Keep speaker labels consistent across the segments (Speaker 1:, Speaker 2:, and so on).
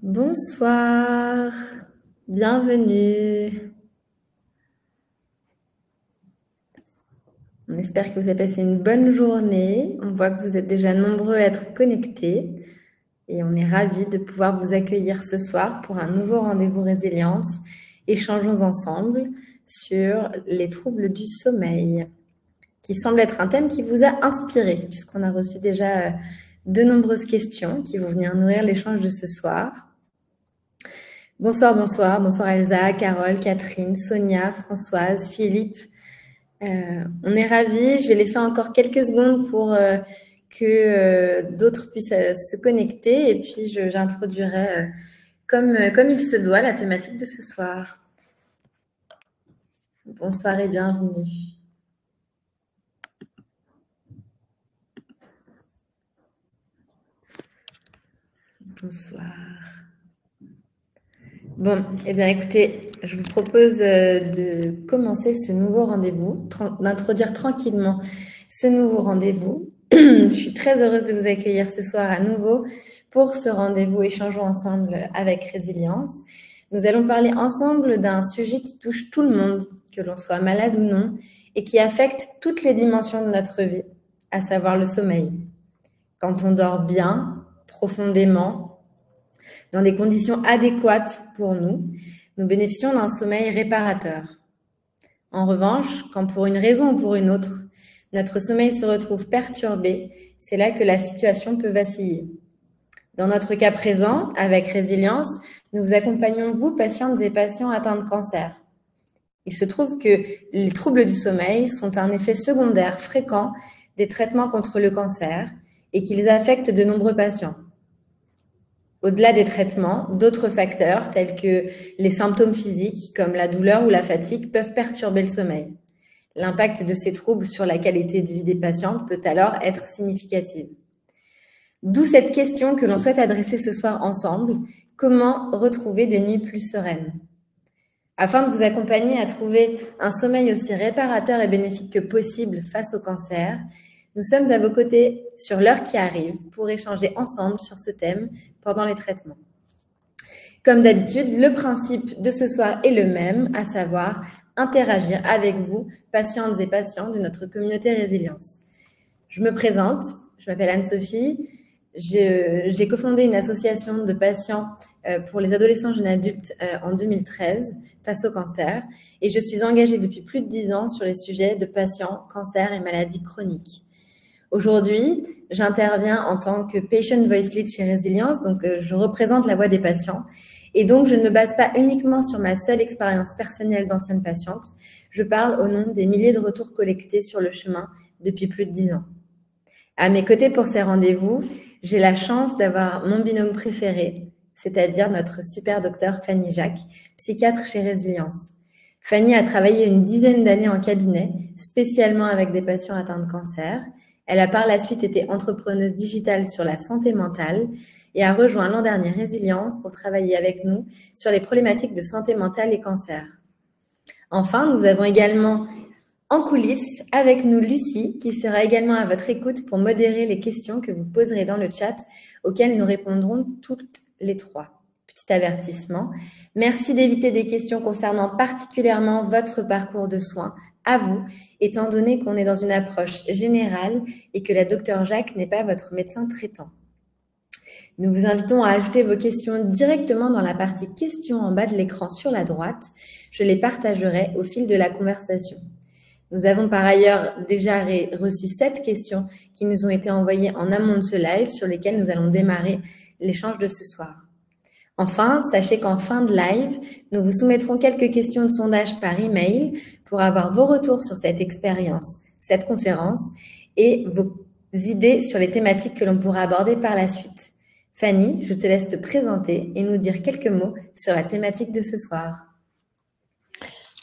Speaker 1: Bonsoir, bienvenue. On espère que vous avez passé une bonne journée. On voit que vous êtes déjà nombreux à être connectés et on est ravis de pouvoir vous accueillir ce soir pour un nouveau rendez-vous résilience. Échangeons ensemble sur les troubles du sommeil, qui semble être un thème qui vous a inspiré, puisqu'on a reçu déjà de nombreuses questions qui vont venir nourrir l'échange de ce soir. Bonsoir, bonsoir, bonsoir Elsa, Carole, Catherine, Sonia, Françoise, Philippe. On est ravis. Je vais laisser encore quelques secondes pour que d'autres puissent se connecter et puis j'introduirai comme il se doit la thématique de ce soir. Bonsoir et bienvenue. Bonsoir. Bon, eh bien écoutez, je vous propose de commencer ce nouveau rendez-vous, d'introduire tranquillement ce nouveau rendez-vous. Je suis très heureuse de vous accueillir ce soir à nouveau pour ce rendez-vous Échangeons ensemble avec Résilience. Nous allons parler ensemble d'un sujet qui touche tout le monde, que l'on soit malade ou non, et qui affecte toutes les dimensions de notre vie, à savoir le sommeil. Quand on dort bien, profondément, dans des conditions adéquates pour nous, nous bénéficions d'un sommeil réparateur. En revanche, quand pour une raison ou pour une autre, notre sommeil se retrouve perturbé, c'est là que la situation peut vaciller. Dans notre cas présent, avec Résilience, nous vous accompagnons, vous, patientes et patients atteints de cancer. Il se trouve que les troubles du sommeil sont un effet secondaire fréquent des traitements contre le cancer et qu'ils affectent de nombreux patients. Au-delà des traitements, d'autres facteurs tels que les symptômes physiques comme la douleur ou la fatigue peuvent perturber le sommeil. L'impact de ces troubles sur la qualité de vie des patients peut alors être significatif. D'où cette question que l'on souhaite adresser ce soir ensemble, comment retrouver des nuits plus sereines? Afin de vous accompagner à trouver un sommeil aussi réparateur et bénéfique que possible face au cancer, nous sommes à vos côtés sur l'heure qui arrive pour échanger ensemble sur ce thème pendant les traitements. Comme d'habitude, le principe de ce soir est le même, à savoir interagir avec vous, patientes et patients de notre communauté Résilience. Je me présente, je m'appelle Anne-Sophie, j'ai cofondé une association de patients pour les adolescents jeunes adultes en 2013 face au cancer et je suis engagée depuis plus de 10 ans sur les sujets de patients, cancer et maladies chroniques. Aujourd'hui, j'interviens en tant que Patient Voice Lead chez Résilience, donc je représente la voix des patients. Et donc, je ne me base pas uniquement sur ma seule expérience personnelle d'ancienne patiente. Je parle au nom des milliers de retours collectés sur le chemin depuis plus de 10 ans. À mes côtés pour ces rendez-vous, j'ai la chance d'avoir mon binôme préféré, c'est-à-dire notre super docteur Fanny Jacques, psychiatre chez Résilience. Fanny a travaillé une dizaine d'années en cabinet, spécialement avec des patients atteints de cancer. Elle a par la suite été entrepreneuse digitale sur la santé mentale et a rejoint l'an dernier Résilience pour travailler avec nous sur les problématiques de santé mentale et cancer. Enfin, nous avons également en coulisses avec nous Lucie, qui sera également à votre écoute pour modérer les questions que vous poserez dans le chat, auxquelles nous répondrons toutes les trois. Petit avertissement. Merci d'éviter des questions concernant particulièrement votre parcours de soins, à vous, étant donné qu'on est dans une approche générale et que la docteure Jacques n'est pas votre médecin traitant. Nous vous invitons à ajouter vos questions directement dans la partie questions en bas de l'écran sur la droite. Je les partagerai au fil de la conversation. Nous avons par ailleurs déjà reçu 7 questions qui nous ont été envoyées en amont de ce live sur lesquelles nous allons démarrer l'échange de ce soir. Enfin, sachez qu'en fin de live, nous vous soumettrons quelques questions de sondage par email pour avoir vos retours sur cette expérience, cette conférence et vos idées sur les thématiques que l'on pourra aborder par la suite. Fanny, je te laisse te présenter et nous dire quelques mots sur la thématique de ce soir.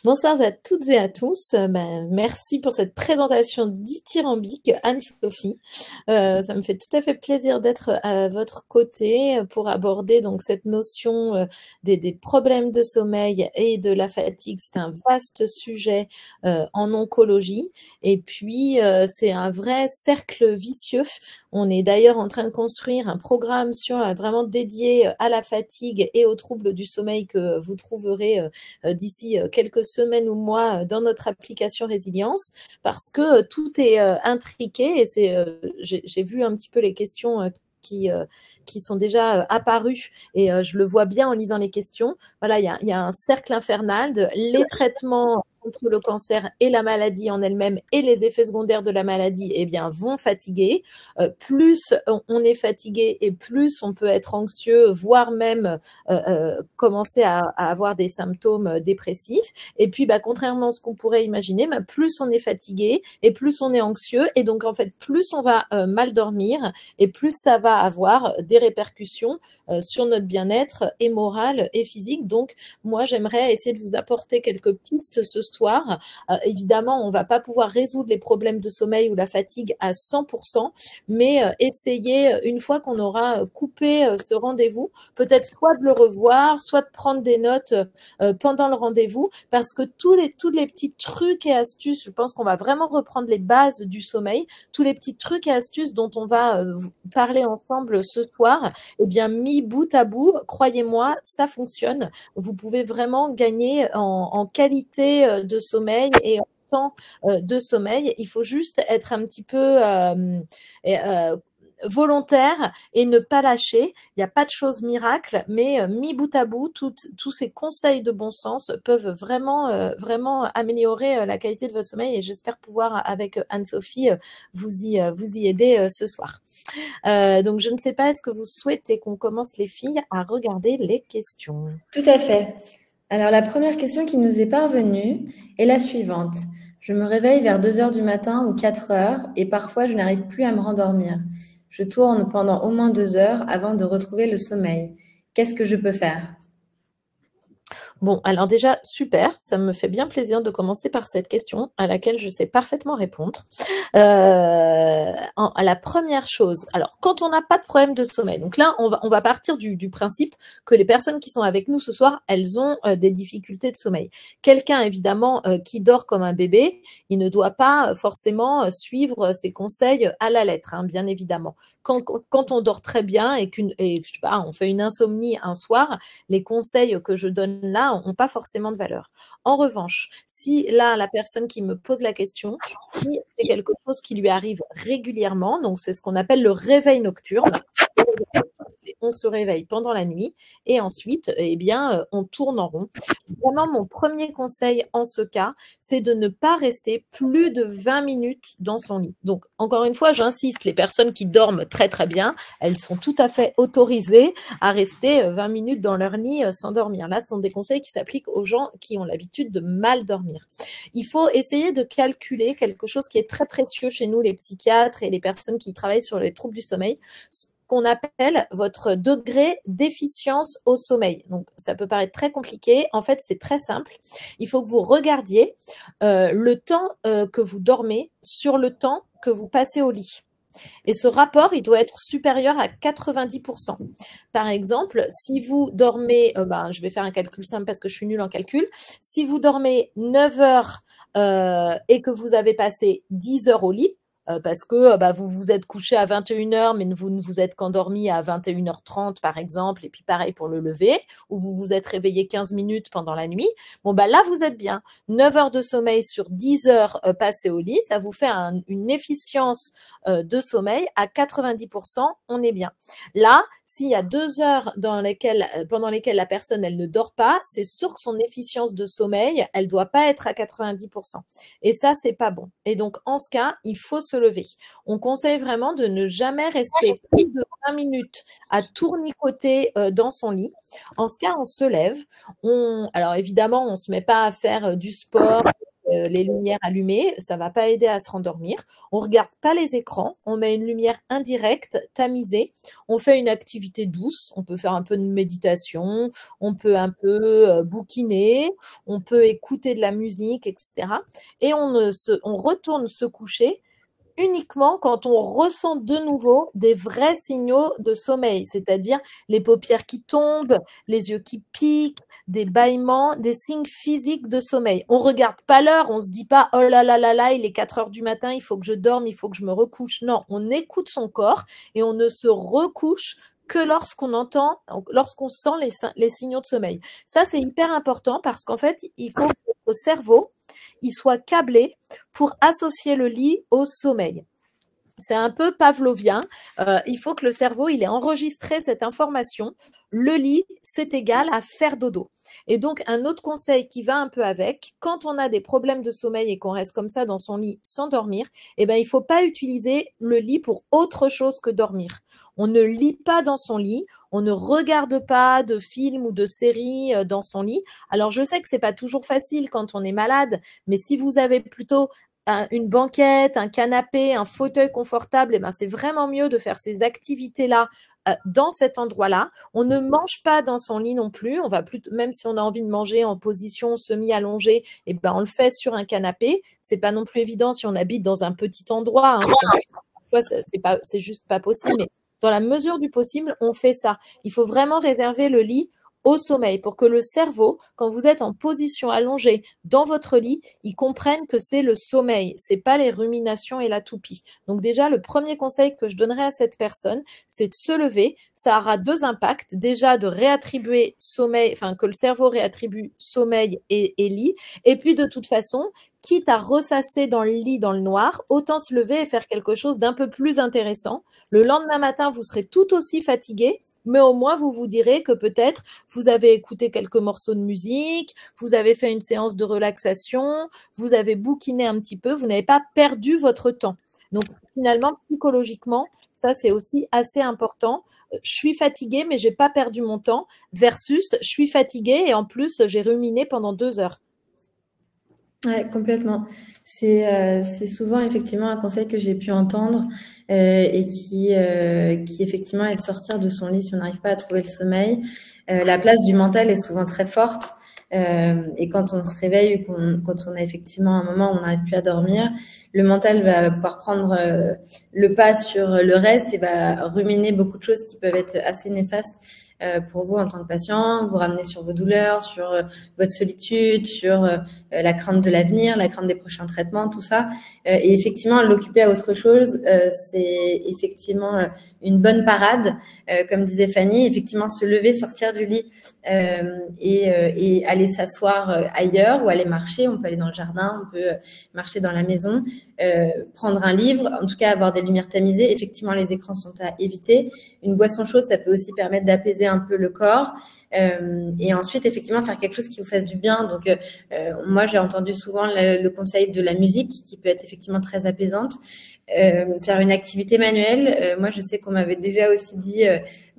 Speaker 2: Bonsoir à toutes et à tous. Merci pour cette présentation dithyrambique, Anne-Sophie. Ça me fait tout à fait plaisir d'être à votre côté pour aborder donc cette notion des problèmes de sommeil et de la fatigue. C'est un vaste sujet en oncologie et puis c'est un vrai cercle vicieux On est d'ailleurs en train de construire un programme vraiment dédié à la fatigue et aux troubles du sommeil que vous trouverez d'ici quelques semaines ou mois dans notre application Résilience, parce que tout est intriqué et j'ai vu un petit peu les questions qui sont déjà apparues et je le vois bien en lisant les questions. Voilà, il y a un cercle infernal de les traitements contre le cancer et la maladie en elle-même et les effets secondaires de la maladie, eh bien, vont fatiguer. Plus on est fatigué et plus on peut être anxieux, voire même commencer à avoir des symptômes dépressifs. Et puis, contrairement à ce qu'on pourrait imaginer, plus on est fatigué et plus on est anxieux. Et donc, en fait, plus on va mal dormir et plus ça va avoir des répercussions sur notre bien-être et moral et physique. Donc, moi, j'aimerais essayer de vous apporter quelques pistes ce soir. Évidemment, on ne va pas pouvoir résoudre les problèmes de sommeil ou la fatigue à 100%, mais essayer, une fois qu'on aura coupé ce rendez-vous, peut-être soit de le revoir, soit de prendre des notes pendant le rendez-vous, parce que tous les petits trucs et astuces, je pense qu'on va vraiment reprendre les bases du sommeil, tous les petits trucs et astuces dont on va parler ensemble ce soir, eh bien, mis bout à bout, croyez-moi, ça fonctionne. Vous pouvez vraiment gagner en qualité de sommeil et en temps de sommeil. Il faut juste être un petit peu volontaire et ne pas lâcher. Il n'y a pas de choses miracles, mais mis bout à bout, tous ces conseils de bon sens peuvent vraiment améliorer la qualité de votre sommeil et j'espère pouvoir, avec Anne-Sophie, vous y aider ce soir. Donc, je ne sais pas, est-ce que vous souhaitez qu'on commence, les filles, à regarder les questions?
Speaker 1: Tout à fait. Alors, la première question qui nous est parvenue est la suivante. Je me réveille vers 2 heures du matin ou 4 heures et parfois je n'arrive plus à me rendormir. Je tourne pendant au moins 2 heures avant de retrouver le sommeil. Qu'est-ce que je peux faire?
Speaker 2: Bon, alors déjà, super, ça me fait bien plaisir de commencer par cette question à laquelle je sais parfaitement répondre. À la première chose, alors quand on n'a pas de problème de sommeil, donc là, on va partir du principe que les personnes qui sont avec nous ce soir, elles ont des difficultés de sommeil. Quelqu'un, évidemment, qui dort comme un bébé, il ne doit pas forcément suivre ses conseils à la lettre, hein, bien évidemment. Quand on dort très bien et je sais pas, on fait une insomnie un soir, les conseils que je donne là n'ont pas forcément de valeur. En revanche, si là, la personne qui me pose la question, si c'est quelque chose qui lui arrive régulièrement, donc c'est ce qu'on appelle le réveil nocturne, on se réveille pendant la nuit et ensuite, eh bien, on tourne en rond. Vraiment, mon premier conseil en ce cas, c'est de ne pas rester plus de 20 minutes dans son lit. Donc, encore une fois, j'insiste, les personnes qui dorment très, très bien, elles sont tout à fait autorisées à rester 20 minutes dans leur lit sans dormir. Là, ce sont des conseils qui s'appliquent aux gens qui ont l'habitude de mal dormir. Il faut essayer de calculer quelque chose qui est très précieux chez nous, les psychiatres et les personnes qui travaillent sur les troubles du sommeil, qu'on appelle votre degré d'efficience au sommeil. Donc, ça peut paraître très compliqué. En fait, c'est très simple. Il faut que vous regardiez le temps que vous dormez sur le temps que vous passez au lit. Et ce rapport, il doit être supérieur à 90%. Par exemple, si vous dormez, je vais faire un calcul simple parce que je suis nulle en calcul, si vous dormez 9 heures et que vous avez passé 10 heures au lit, parce que vous vous êtes couché à 21 heures, mais vous ne vous êtes qu'endormi à 21h30, par exemple, et puis pareil pour le lever, ou vous vous êtes réveillé 15 minutes pendant la nuit. Bon, là, vous êtes bien. 9 heures de sommeil sur 10 heures passées au lit, ça vous fait une efficience de sommeil à 90%, on est bien. Là, s'il y a 2 heures pendant lesquelles la personne, elle ne dort pas, c'est sûr que son efficience de sommeil, elle ne doit pas être à 90%. Et ça, c'est pas bon. Et donc, en ce cas, il faut se lever. On conseille vraiment de ne jamais rester plus de 20 minutes à tournicoter dans son lit. En ce cas, on se lève. Alors, évidemment, on ne se met pas à faire du sport, les lumières allumées, ça ne va pas aider à se rendormir. On ne regarde pas les écrans, on met une lumière indirecte, tamisée. On fait une activité douce, on peut faire un peu de méditation, on peut un peu bouquiner, on peut écouter de la musique, etc. Et on retourne se coucher uniquement quand on ressent de nouveau des vrais signaux de sommeil, c'est-à-dire les paupières qui tombent, les yeux qui piquent, des bâillements, des signes physiques de sommeil. On ne regarde pas l'heure, on ne se dit pas « Oh là là là là, il est 4 heures du matin, il faut que je dorme, il faut que je me recouche ». Non, on écoute son corps et on ne se recouche que lorsqu'on sent les signaux de sommeil. Ça, c'est hyper important parce qu'en fait, il faut que notre cerveau il soit câblé pour associer le lit au sommeil. C'est un peu pavlovien. Il faut que le cerveau il ait enregistré cette information. Le lit, c'est égal à faire dodo. Et donc, un autre conseil qui va un peu avec, quand on a des problèmes de sommeil et qu'on reste comme ça dans son lit sans dormir, eh ben, il ne faut pas utiliser le lit pour autre chose que dormir. On ne lit pas dans son lit, on ne regarde pas de films ou de séries dans son lit. Alors, je sais que ce n'est pas toujours facile quand on est malade, mais si vous avez plutôt une banquette, un canapé, un fauteuil confortable, eh ben, c'est vraiment mieux de faire ces activités-là dans cet endroit-là. On ne mange pas dans son lit non plus. On va plutôt, même si on a envie de manger en position semi-allongée, eh ben, on le fait sur un canapé. C'est pas non plus évident si on habite dans un petit endroit. Parfois, c'est juste pas possible. Mais dans la mesure du possible, on fait ça. Il faut vraiment réserver le lit au sommeil pour que le cerveau, quand vous êtes en position allongée dans votre lit, il comprenne que c'est le sommeil, c'est pas les ruminations et la toupie. Donc déjà, le premier conseil que je donnerais à cette personne, c'est de se lever. Ça aura deux impacts. Déjà, de réattribuer sommeil, enfin que le cerveau réattribue sommeil et lit. Et puis de toute façon, quitte à ressasser dans le lit, dans le noir, autant se lever et faire quelque chose d'un peu plus intéressant. Le lendemain matin, vous serez tout aussi fatigué, mais au moins, vous vous direz que peut-être vous avez écouté quelques morceaux de musique, vous avez fait une séance de relaxation, vous avez bouquiné un petit peu, vous n'avez pas perdu votre temps. Donc, finalement, psychologiquement, ça, c'est aussi assez important. Je suis fatiguée, mais je n'ai pas perdu mon temps, versus je suis fatiguée et en plus, j'ai ruminé pendant 2 heures.
Speaker 1: Ouais, complètement. C'est souvent effectivement un conseil que j'ai pu entendre et qui effectivement est de sortir de son lit si on n'arrive pas à trouver le sommeil. La place du mental est souvent très forte et quand on se réveille ou quand on a effectivement un moment où on n'arrive plus à dormir, le mental va pouvoir prendre le pas sur le reste et va ruminer beaucoup de choses qui peuvent être assez néfastes pour vous en tant que patient, vous ramener sur vos douleurs, sur votre solitude, sur la crainte de l'avenir, la crainte des prochains traitements, tout ça. Et effectivement, l'occuper à autre chose, c'est effectivement une bonne parade. Comme disait Fanny, effectivement, se lever, sortir du lit et aller s'asseoir ailleurs ou aller marcher. On peut aller dans le jardin, on peut marcher dans la maison, prendre un livre, en tout cas avoir des lumières tamisées. Effectivement, les écrans sont à éviter. Une boisson chaude, ça peut aussi permettre d'apaiser un peu le corps. Et ensuite, effectivement, faire quelque chose qui vous fasse du bien. Donc, moi, j'ai entendu souvent le conseil de la musique qui peut être effectivement très apaisante. Faire une activité manuelle. Moi, je sais qu'on m'avait déjà aussi dit,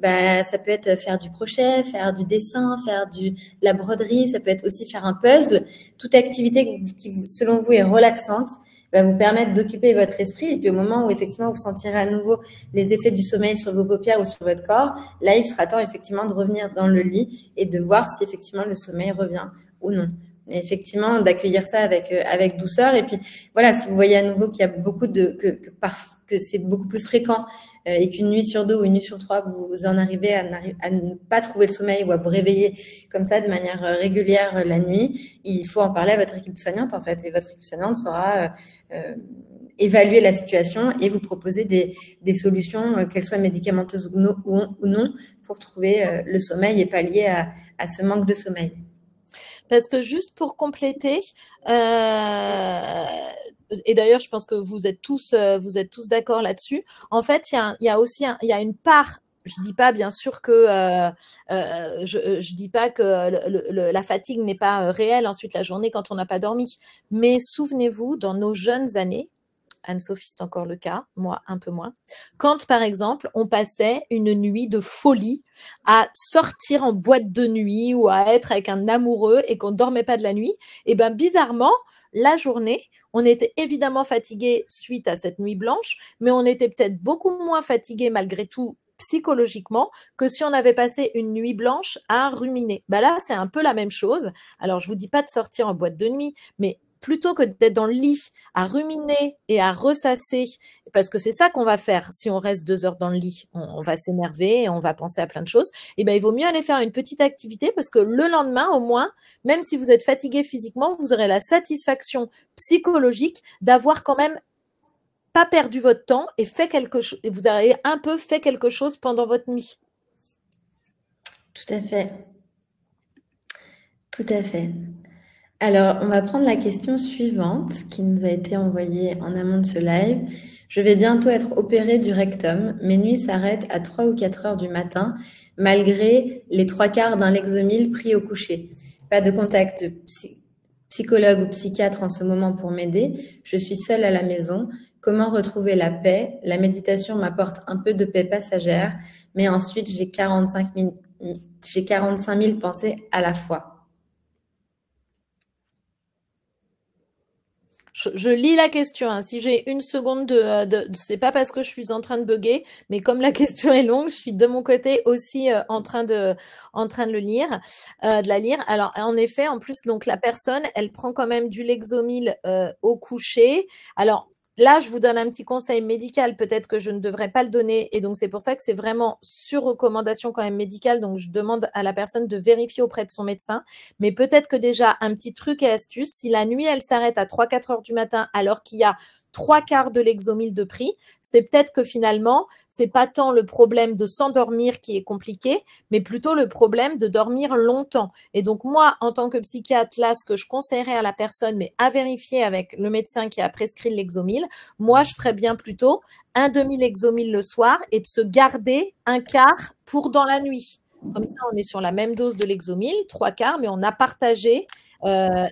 Speaker 1: ça peut être faire du crochet, faire du dessin, faire de la broderie. Ça peut être aussi faire un puzzle. Toute activité qui, selon vous, est relaxante va vous permettre d'occuper votre esprit. Et puis, au moment où, effectivement, vous sentirez à nouveau les effets du sommeil sur vos paupières ou sur votre corps, là, il sera temps, effectivement, de revenir dans le lit et de voir si, effectivement, le sommeil revient ou non. Mais effectivement, d'accueillir ça avec douceur. Et puis, voilà, si vous voyez à nouveau qu'il y a beaucoup que c'est beaucoup plus fréquent et qu'une nuit sur 2 ou une nuit sur 3, vous en arrivez à ne pas trouver le sommeil ou à vous réveiller comme ça de manière régulière la nuit, il faut en parler à votre équipe soignante, en fait. Et votre équipe soignante saura évaluer la situation et vous proposer des solutions, qu'elles soient médicamenteuses ou non, pour trouver le sommeil et pallier à ce manque de sommeil.
Speaker 2: Parce que juste pour compléter, et d'ailleurs, je pense que vous êtes tous d'accord là-dessus. En fait, il y a aussi une part. Je dis pas bien sûr que je dis pas que la fatigue n'est pas réelle ensuite la journée quand on n'a pas dormi. Mais souvenez-vous, dans nos jeunes années, Anne-Sophie, c'est encore le cas, moi un peu moins. Quand, par exemple, on passait une nuit de folie à sortir en boîte de nuit ou à être avec un amoureux et qu'on ne dormait pas de la nuit, et bien bizarrement, la journée, on était évidemment fatigué suite à cette nuit blanche, mais on était peut-être beaucoup moins fatigué malgré tout psychologiquement que si on avait passé une nuit blanche à ruminer. Là, c'est un peu la même chose. Alors, je ne vous dis pas de sortir en boîte de nuit, mais plutôt que d'être dans le lit à ruminer et à ressasser, parce que c'est ça qu'on va faire si on reste 2 heures dans le lit, on va s'énerver, on va penser à plein de choses, et ben il vaut mieux aller faire une petite activité parce que le lendemain, au moins, même si vous êtes fatigué physiquement, vous aurez la satisfaction psychologique d'avoir quand même pas perdu votre temps et fait quelque chose, et vous avez un peu fait quelque chose pendant votre nuit.
Speaker 1: Tout à fait. Tout à fait. Alors, on va prendre la question suivante qui nous a été envoyée en amont de ce live. Je vais bientôt être opérée du rectum. Mes nuits s'arrêtent à 3 ou 4 heures du matin, malgré les 3/4 d'un Lexomil pris au coucher. Pas de contact psychologue ou psychiatre en ce moment pour m'aider. Je suis seule à la maison. Comment retrouver la paix? La méditation m'apporte un peu de paix passagère, mais ensuite j'ai 45 000 pensées à la fois.
Speaker 2: Je lis la question. Hein. Si j'ai une seconde c'est pas parce que je suis en train de bugger, mais comme la question est longue, je suis de mon côté aussi en train de le lire, de la lire. Alors en effet, en plus donc la personne, elle prend quand même du Lexomil au coucher. Alors là, je vous donne un petit conseil médical, peut-être que je ne devrais pas le donner, et donc c'est pour ça que c'est vraiment sur recommandation quand même médicale, donc je demande à la personne de vérifier auprès de son médecin, mais peut-être que déjà un petit truc et astuce, si la nuit elle s'arrête à 3-4 heures du matin alors qu'il y a 3/4 de Lexomil de prix, c'est peut-être que finalement, c'est pas tant le problème de s'endormir qui est compliqué, mais plutôt le problème de dormir longtemps. Et donc moi, en tant que psychiatre, là, ce que je conseillerais à la personne, mais à vérifier avec le médecin qui a prescrit le Lexomil, moi, je ferais bien plutôt un demi-Lexomil le soir et de se garder un quart pour dans la nuit. Comme ça, on est sur la même dose de Lexomil, 3/4, mais on a partagé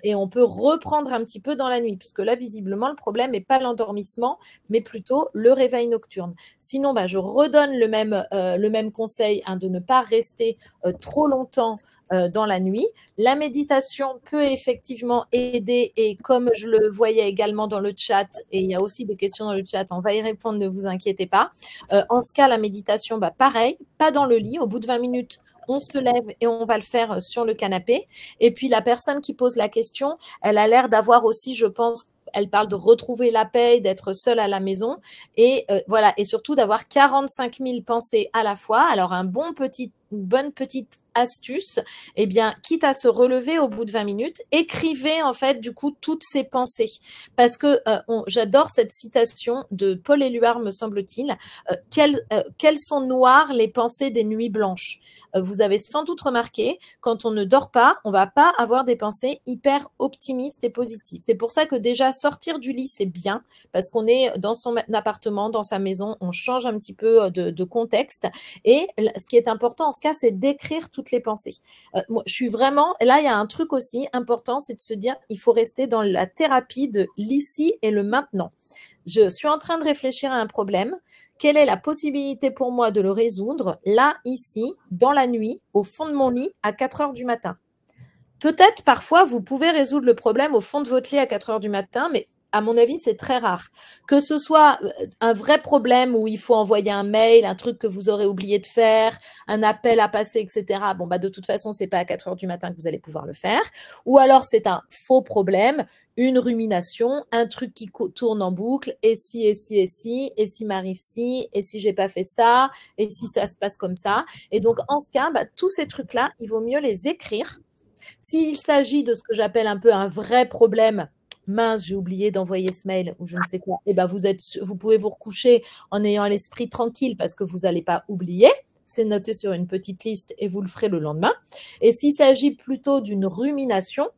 Speaker 2: et on peut reprendre un petit peu dans la nuit, puisque là, visiblement, le problème n'est pas l'endormissement, mais plutôt le réveil nocturne. Sinon, je redonne le même conseil de ne pas rester trop longtemps dans la nuit. La méditation peut effectivement aider, et comme je le voyais également dans le chat, et il y a aussi des questions dans le chat, on va y répondre, ne vous inquiétez pas. En ce cas, la méditation, pareil, pas dans le lit, au bout de 20 minutes, on se lève et on va le faire sur le canapé. Et puis, la personne qui pose la question, elle a l'air d'avoir aussi, je pense, elle parle de retrouver la paix, d'être seule à la maison et voilà, et surtout d'avoir 45 000 pensées à la fois. Alors, une bonne petite astuce, eh bien, quitte à se relever au bout de 20 minutes, écrivez en fait du coup toutes ces pensées. Parce que j'adore cette citation de Paul Éluard, me semble-t-il. Quelles sont noires les pensées des nuits blanches? Vous avez sans doute remarqué, quand on ne dort pas, on va pas avoir des pensées hyper optimistes et positives. C'est pour ça que déjà sortir du lit, c'est bien, parce qu'on est dans son appartement, dans sa maison, on change un petit peu de contexte. Et ce qui est important en ce cas, c'est d'écrire toutes les pensées. Moi, je suis vraiment, là, il y a un truc aussi important, c'est de se dire, il faut rester dans la thérapie de l'ici et le maintenant. Je suis en train de réfléchir à un problème. Quelle est la possibilité pour moi de le résoudre là, ici, dans la nuit, au fond de mon lit, à 4 heures du matin? Peut-être, parfois, vous pouvez résoudre le problème au fond de votre lit à 4 heures du matin, mais à mon avis, c'est très rare. Que ce soit un vrai problème où il faut envoyer un mail, un truc que vous aurez oublié de faire, un appel à passer, etc. Bon, de toute façon, c'est pas à 4 heures du matin que vous allez pouvoir le faire. Ou alors, c'est un faux problème, une rumination, un truc qui tourne en boucle, et si m'arrive ci, et si j'ai pas fait ça, et si ça se passe comme ça. Et donc, en ce cas, tous ces trucs-là, il vaut mieux les écrire. S'il s'agit de ce que j'appelle un peu un vrai problème, mince, j'ai oublié d'envoyer ce mail ou je ne sais quoi, et vous pouvez vous recoucher en ayant l'esprit tranquille parce que vous n'allez pas oublier. C'est noté sur une petite liste et vous le ferez le lendemain. Et s'il s'agit plutôt d'une rumination,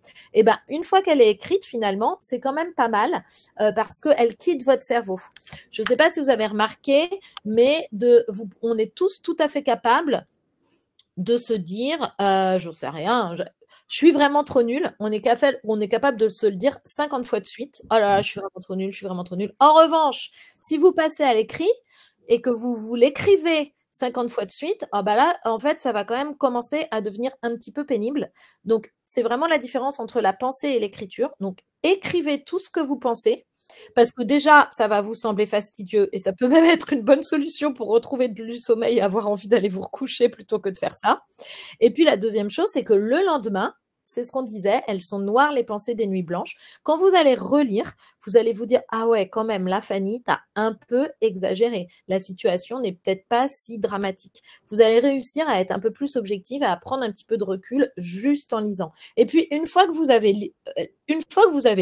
Speaker 2: une fois qu'elle est écrite, finalement, c'est quand même pas mal parce qu'elle quitte votre cerveau. Je ne sais pas si vous avez remarqué, mais on est tous tout à fait capables de se dire, j'en sais rien, je suis vraiment trop nulle. On est capable de se le dire 50 fois de suite. Oh là là, je suis vraiment trop nulle, je suis vraiment trop nulle. En revanche, si vous passez à l'écrit et que vous l'écrivez 50 fois de suite, là, en fait, ça va quand même commencer à devenir un petit peu pénible. Donc, c'est vraiment la différence entre la pensée et l'écriture. Donc, écrivez tout ce que vous pensez. Parce que déjà, ça va vous sembler fastidieux et ça peut même être une bonne solution pour retrouver du sommeil et avoir envie d'aller vous recoucher plutôt que de faire ça. Et puis, la deuxième chose, c'est que le lendemain, c'est ce qu'on disait, elles sont noires les pensées des nuits blanches. Quand vous allez relire, vous allez vous dire, ah ouais, quand même, là, Fanny, tu as un peu exagéré. La situation n'est peut-être pas si dramatique. Vous allez réussir à être un peu plus objective, à prendre un petit peu de recul juste en lisant. Et puis, une fois que vous avez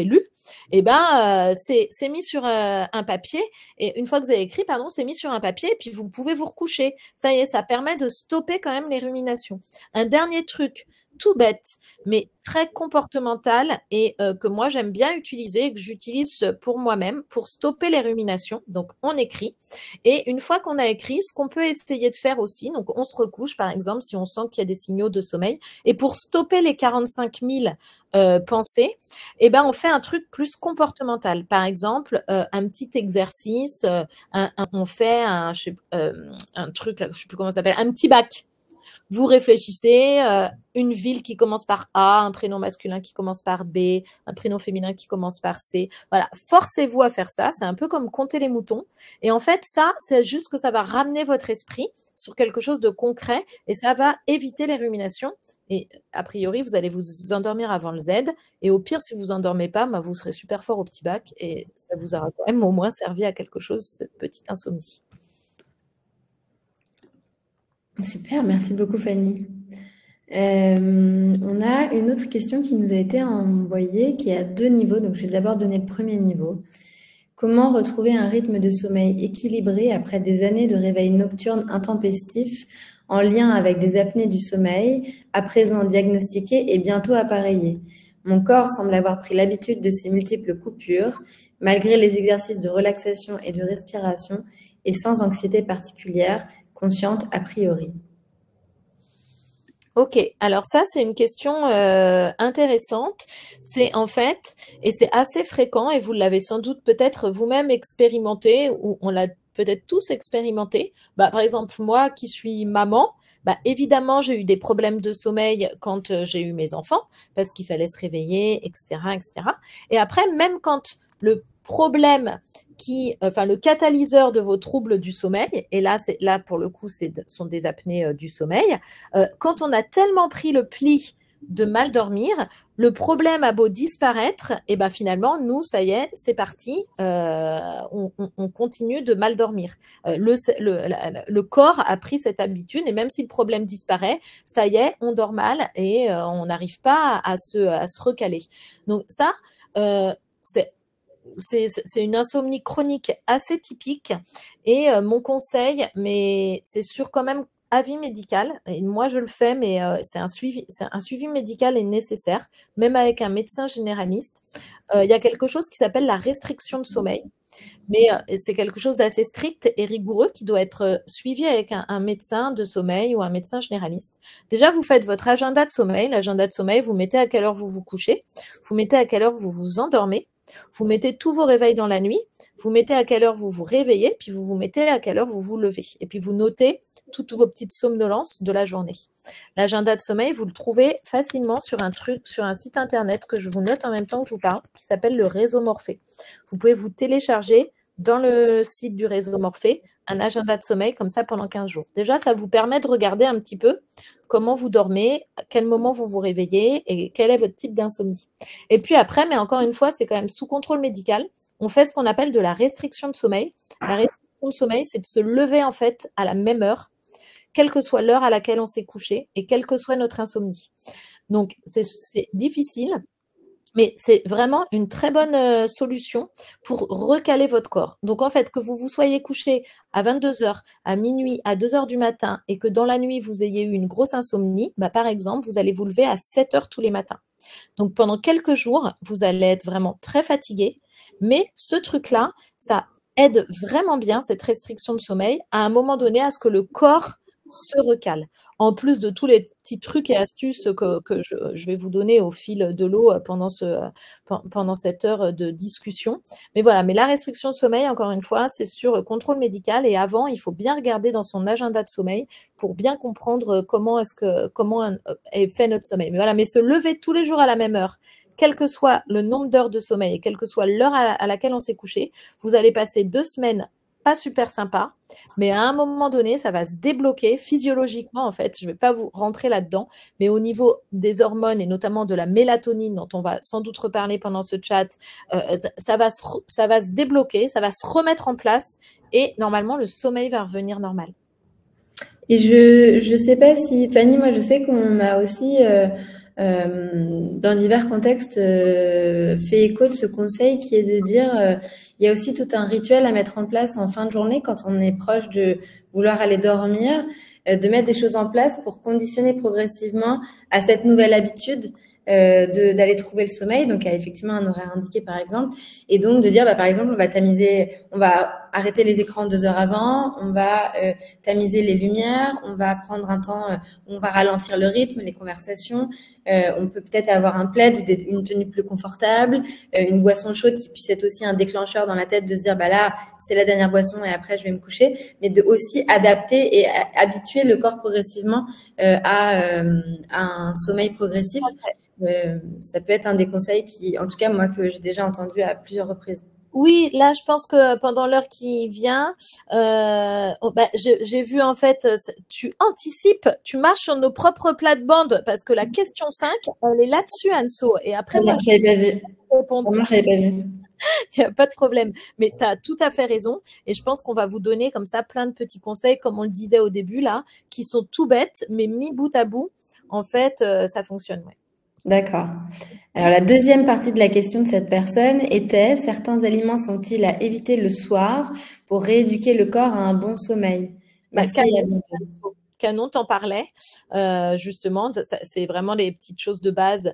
Speaker 2: lu, eh ben, c'est mis sur un papier. Et une fois que vous avez écrit, pardon, c'est mis sur un papier. Et puis, vous pouvez vous recoucher. Ça y est, ça permet de stopper quand même les ruminations. Un dernier truc, tout bête, mais très comportemental et que moi j'aime bien utiliser et que j'utilise pour moi-même pour stopper les ruminations. Donc on écrit et une fois qu'on a écrit, ce qu'on peut essayer de faire aussi, donc on se recouche par exemple si on sent qu'il y a des signaux de sommeil et pour stopper les 45 000 pensées, eh ben on fait un truc plus comportemental. Par exemple, un petit exercice, on fait un truc, là, je sais plus comment ça s'appelle, un petit bac. Vous réfléchissez, une ville qui commence par A, un prénom masculin qui commence par B, un prénom féminin qui commence par C. Voilà, forcez-vous à faire ça. C'est un peu comme compter les moutons. Et en fait, ça, c'est juste que ça va ramener votre esprit sur quelque chose de concret et ça va éviter les ruminations. Et a priori, vous allez vous endormir avant le Z. Et au pire, si vous vous endormez pas, bah, vous serez super fort au petit bac et ça vous aura quand même au moins servi à quelque chose, cette petite insomnie.
Speaker 1: Super, merci beaucoup Fanny. On a une autre question qui nous a été envoyée qui est à 2 niveaux. Donc, je vais d'abord donner le premier niveau. Comment retrouver un rythme de sommeil équilibré après des années de réveil nocturne intempestif en lien avec des apnées du sommeil, à présent diagnostiquées et bientôt appareillées? Mon corps semble avoir pris l'habitude de ces multiples coupures, malgré les exercices de relaxation et de respiration, et sans anxiété particulière, consciente a priori.
Speaker 2: Ok, alors ça c'est une question intéressante. C'est en fait, et c'est assez fréquent, et vous l'avez sans doute peut-être vous-même expérimenté, ou on l'a peut-être tous expérimenté. Bah, par exemple, moi qui suis maman, bah, évidemment j'ai eu des problèmes de sommeil quand j'ai eu mes enfants, parce qu'il fallait se réveiller, etc., etc. Et après, même quand le problème le catalyseur de vos troubles du sommeil, et là pour le coup, sont des apnées du sommeil. Quand on a tellement pris le pli de mal dormir, le problème a beau disparaître, et ben finalement, nous, ça y est, c'est parti, on continue de mal dormir. Le corps a pris cette habitude, et même si le problème disparaît, ça y est, on dort mal et on n'arrive pas à se recaler. Donc ça, c'est une insomnie chronique assez typique et mon conseil, mais c'est sur quand même avis médical, et moi je le fais, mais c'est un suivi médical est nécessaire, même avec un médecin généraliste. Il y a quelque chose qui s'appelle la restriction de sommeil, mais c'est quelque chose d'assez strict et rigoureux qui doit être suivi avec un médecin de sommeil ou un médecin généraliste. Déjà, vous faites votre agenda de sommeil. L'agenda de sommeil, vous mettez à quelle heure vous vous couchez, vous mettez à quelle heure vous vous endormez, vous mettez tous vos réveils dans la nuit, vous mettez à quelle heure vous vous réveillez, puis vous mettez à quelle heure vous vous levez. Et puis vous notez toutes vos petites somnolences de la journée. L'agenda de sommeil, vous le trouvez facilement sur un site internet que je vous note en même temps que je vous parle, qui s'appelle le Réseau Morphée. Vous pouvez vous télécharger dans le site du Réseau Morphée un agenda de sommeil comme ça pendant 15 jours. Déjà, ça vous permet de regarder un petit peu comment vous dormez, à quel moment vous vous réveillez et quel est votre type d'insomnie. Et puis après, mais encore une fois, c'est quand même sous contrôle médical, on fait ce qu'on appelle de la restriction de sommeil. La restriction de sommeil, c'est de se lever en fait à la même heure, quelle que soit l'heure à laquelle on s'est couché et quelle que soit notre insomnie. Donc, c'est difficile, mais c'est vraiment une très bonne solution pour recaler votre corps. Donc, en fait, que vous soyez couché à 22h, à minuit, à 2h du matin et que dans la nuit, vous ayez eu une grosse insomnie, bah, par exemple, vous allez vous lever à 7h tous les matins. Donc, pendant quelques jours, vous allez être vraiment très fatigué. Mais ce truc-là, ça aide vraiment bien, cette restriction de sommeil, à un moment donné, à ce que le corps se recale. En plus de tous les petits trucs et astuces que je vais vous donner au fil de l'eau pendant cette heure de discussion. Mais voilà, mais la restriction de sommeil, encore une fois, c'est sur contrôle médical. Et avant, il faut bien regarder dans son agenda de sommeil pour bien comprendre comment est fait notre sommeil. Mais voilà, mais se lever tous les jours à la même heure, quel que soit le nombre d'heures de sommeil et quelle que soit l'heure à laquelle on s'est couché, vous allez passer 2 semaines pas super sympa, mais à un moment donné, ça va se débloquer physiologiquement, en fait. Je ne vais pas vous rentrer là-dedans, mais au niveau des hormones et notamment de la mélatonine, dont on va sans doute reparler pendant ce chat, ça va se débloquer, ça va se remettre en place et normalement, le sommeil va revenir normal.
Speaker 1: Et je sais pas si, Fanny, moi je sais qu'on m'a aussi, dans divers contextes, fait écho de ce conseil qui est de dire, il y a aussi tout un rituel à mettre en place en fin de journée quand on est proche de vouloir aller dormir, de mettre des choses en place pour conditionner progressivement à cette nouvelle habitude. D'aller trouver le sommeil, donc à effectivement un horaire indiqué par exemple, et donc de dire par exemple on va arrêter les écrans 2 heures avant, on va tamiser les lumières, on va prendre un temps, on va ralentir le rythme, les conversations, on peut peut-être avoir un plaid ou une tenue plus confortable, une boisson chaude qui puisse être aussi un déclencheur dans la tête de se dire là c'est la dernière boisson et après je vais me coucher, mais de aussi adapter et habituer le corps progressivement à un sommeil progressif. Ça peut être un des conseils qui, en tout cas, moi, que j'ai déjà entendu à plusieurs reprises.
Speaker 2: Oui, là, je pense que pendant l'heure qui vient, j'ai vu en fait, tu anticipes, tu marches sur nos propres plates-bandes parce que la question 5, elle est là-dessus, Anso. Et après,
Speaker 1: moi, je n'avais pas vu.
Speaker 2: Répondre.
Speaker 1: Moi, je l'avais pas vu.
Speaker 2: Il n'y a pas de problème. Mais tu as tout à fait raison. Et je pense qu'on va vous donner comme ça plein de petits conseils, comme on le disait au début, là, qui sont tout bêtes, mais mis bout à bout, en fait, ça fonctionne. Ouais.
Speaker 1: D'accord. Alors, la deuxième partie de la question de cette personne était: certains aliments sont-ils à éviter le soir pour rééduquer le corps à un bon sommeil? Merci et à bientôt.
Speaker 2: Canon t'en parlait, justement, c'est vraiment les petites choses de base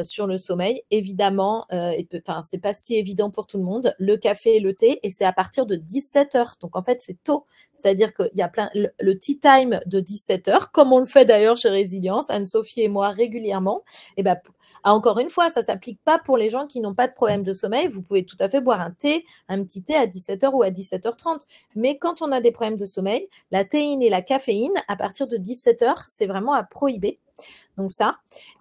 Speaker 2: sur le sommeil. Évidemment, c'est pas si évident pour tout le monde, le café et le thé, et c'est à partir de 17 heures. Donc, en fait, c'est tôt. C'est-à-dire qu'il y a le tea time de 17 heures, comme on le fait d'ailleurs chez Résilience, Anne-Sophie et moi régulièrement. Et ben, encore une fois, ça s'applique pas pour les gens qui n'ont pas de problème de sommeil. Vous pouvez tout à fait boire un petit thé à 17h ou à 17h30. Mais quand on a des problèmes de sommeil, la théine et la caféine, à partir de 17h, c'est vraiment à prohiber. Donc ça,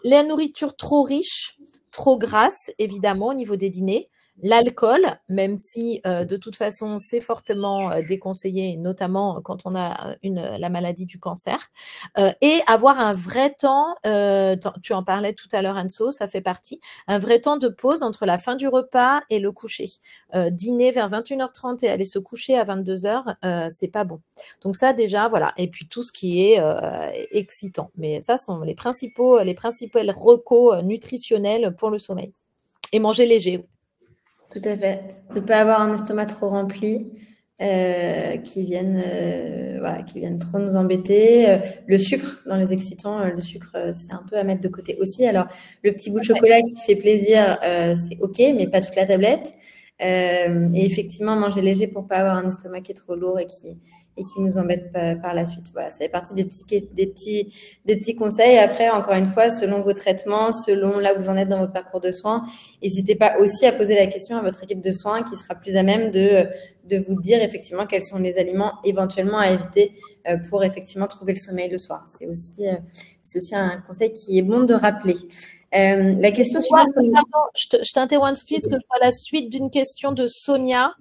Speaker 2: la nourriture trop riche, trop grasse, évidemment, au niveau des dîners. L'alcool, même si de toute façon c'est fortement déconseillé, notamment quand on a la maladie du cancer, et avoir un vrai temps, tu en parlais tout à l'heure Anso, ça fait partie, un vrai temps de pause entre la fin du repas et le coucher. Dîner vers 21h30 et aller se coucher à 22h, c'est pas bon. Donc ça déjà, voilà, et puis tout ce qui est excitant. Mais ça sont les principales recos nutritionnels pour le sommeil. Et manger léger.
Speaker 1: Tout à fait. Ne pas avoir un estomac trop rempli, qui viennent trop nous embêter. Le sucre dans les excitants, le sucre, c'est un peu à mettre de côté aussi. Alors, le petit bout de chocolat qui fait plaisir, c'est OK, mais pas toute la tablette. Et effectivement, manger léger pour pas avoir un estomac qui est trop lourd et qui nous embête par la suite. Voilà, ça fait partie des petits conseils. Après, encore une fois, selon vos traitements, selon là où vous en êtes dans votre parcours de soins, n'hésitez pas aussi à poser la question à votre équipe de soins qui sera plus à même de vous dire effectivement quels sont les aliments éventuellement à éviter pour effectivement trouver le sommeil le soir. C'est aussi un conseil qui est bon de rappeler. La question suivante.
Speaker 2: Pardon, je t'interromps, Sophie, parce que je vois la suite d'une question de Sonia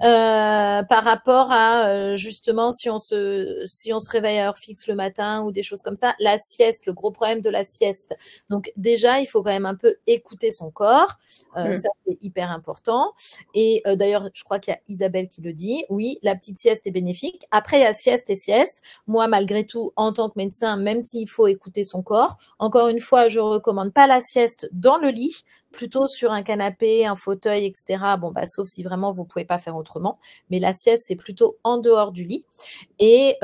Speaker 2: par rapport à justement si on se réveille à heure fixe le matin ou des choses comme ça. La sieste, le gros problème de la sieste. Donc déjà, il faut quand même un peu écouter son corps. Ça, c'est hyper important. Et d'ailleurs, je crois qu'il y a Isabelle qui le dit. Oui, la petite sieste est bénéfique. Après, il y a sieste et sieste. Moi, malgré tout, en tant que médecin, même s'il faut écouter son corps, encore une fois, je recommande pas la sieste dans le lit, plutôt sur un canapé, un fauteuil, etc. Bon, sauf si vraiment vous pouvez pas faire autrement. Mais la sieste, c'est plutôt en dehors du lit et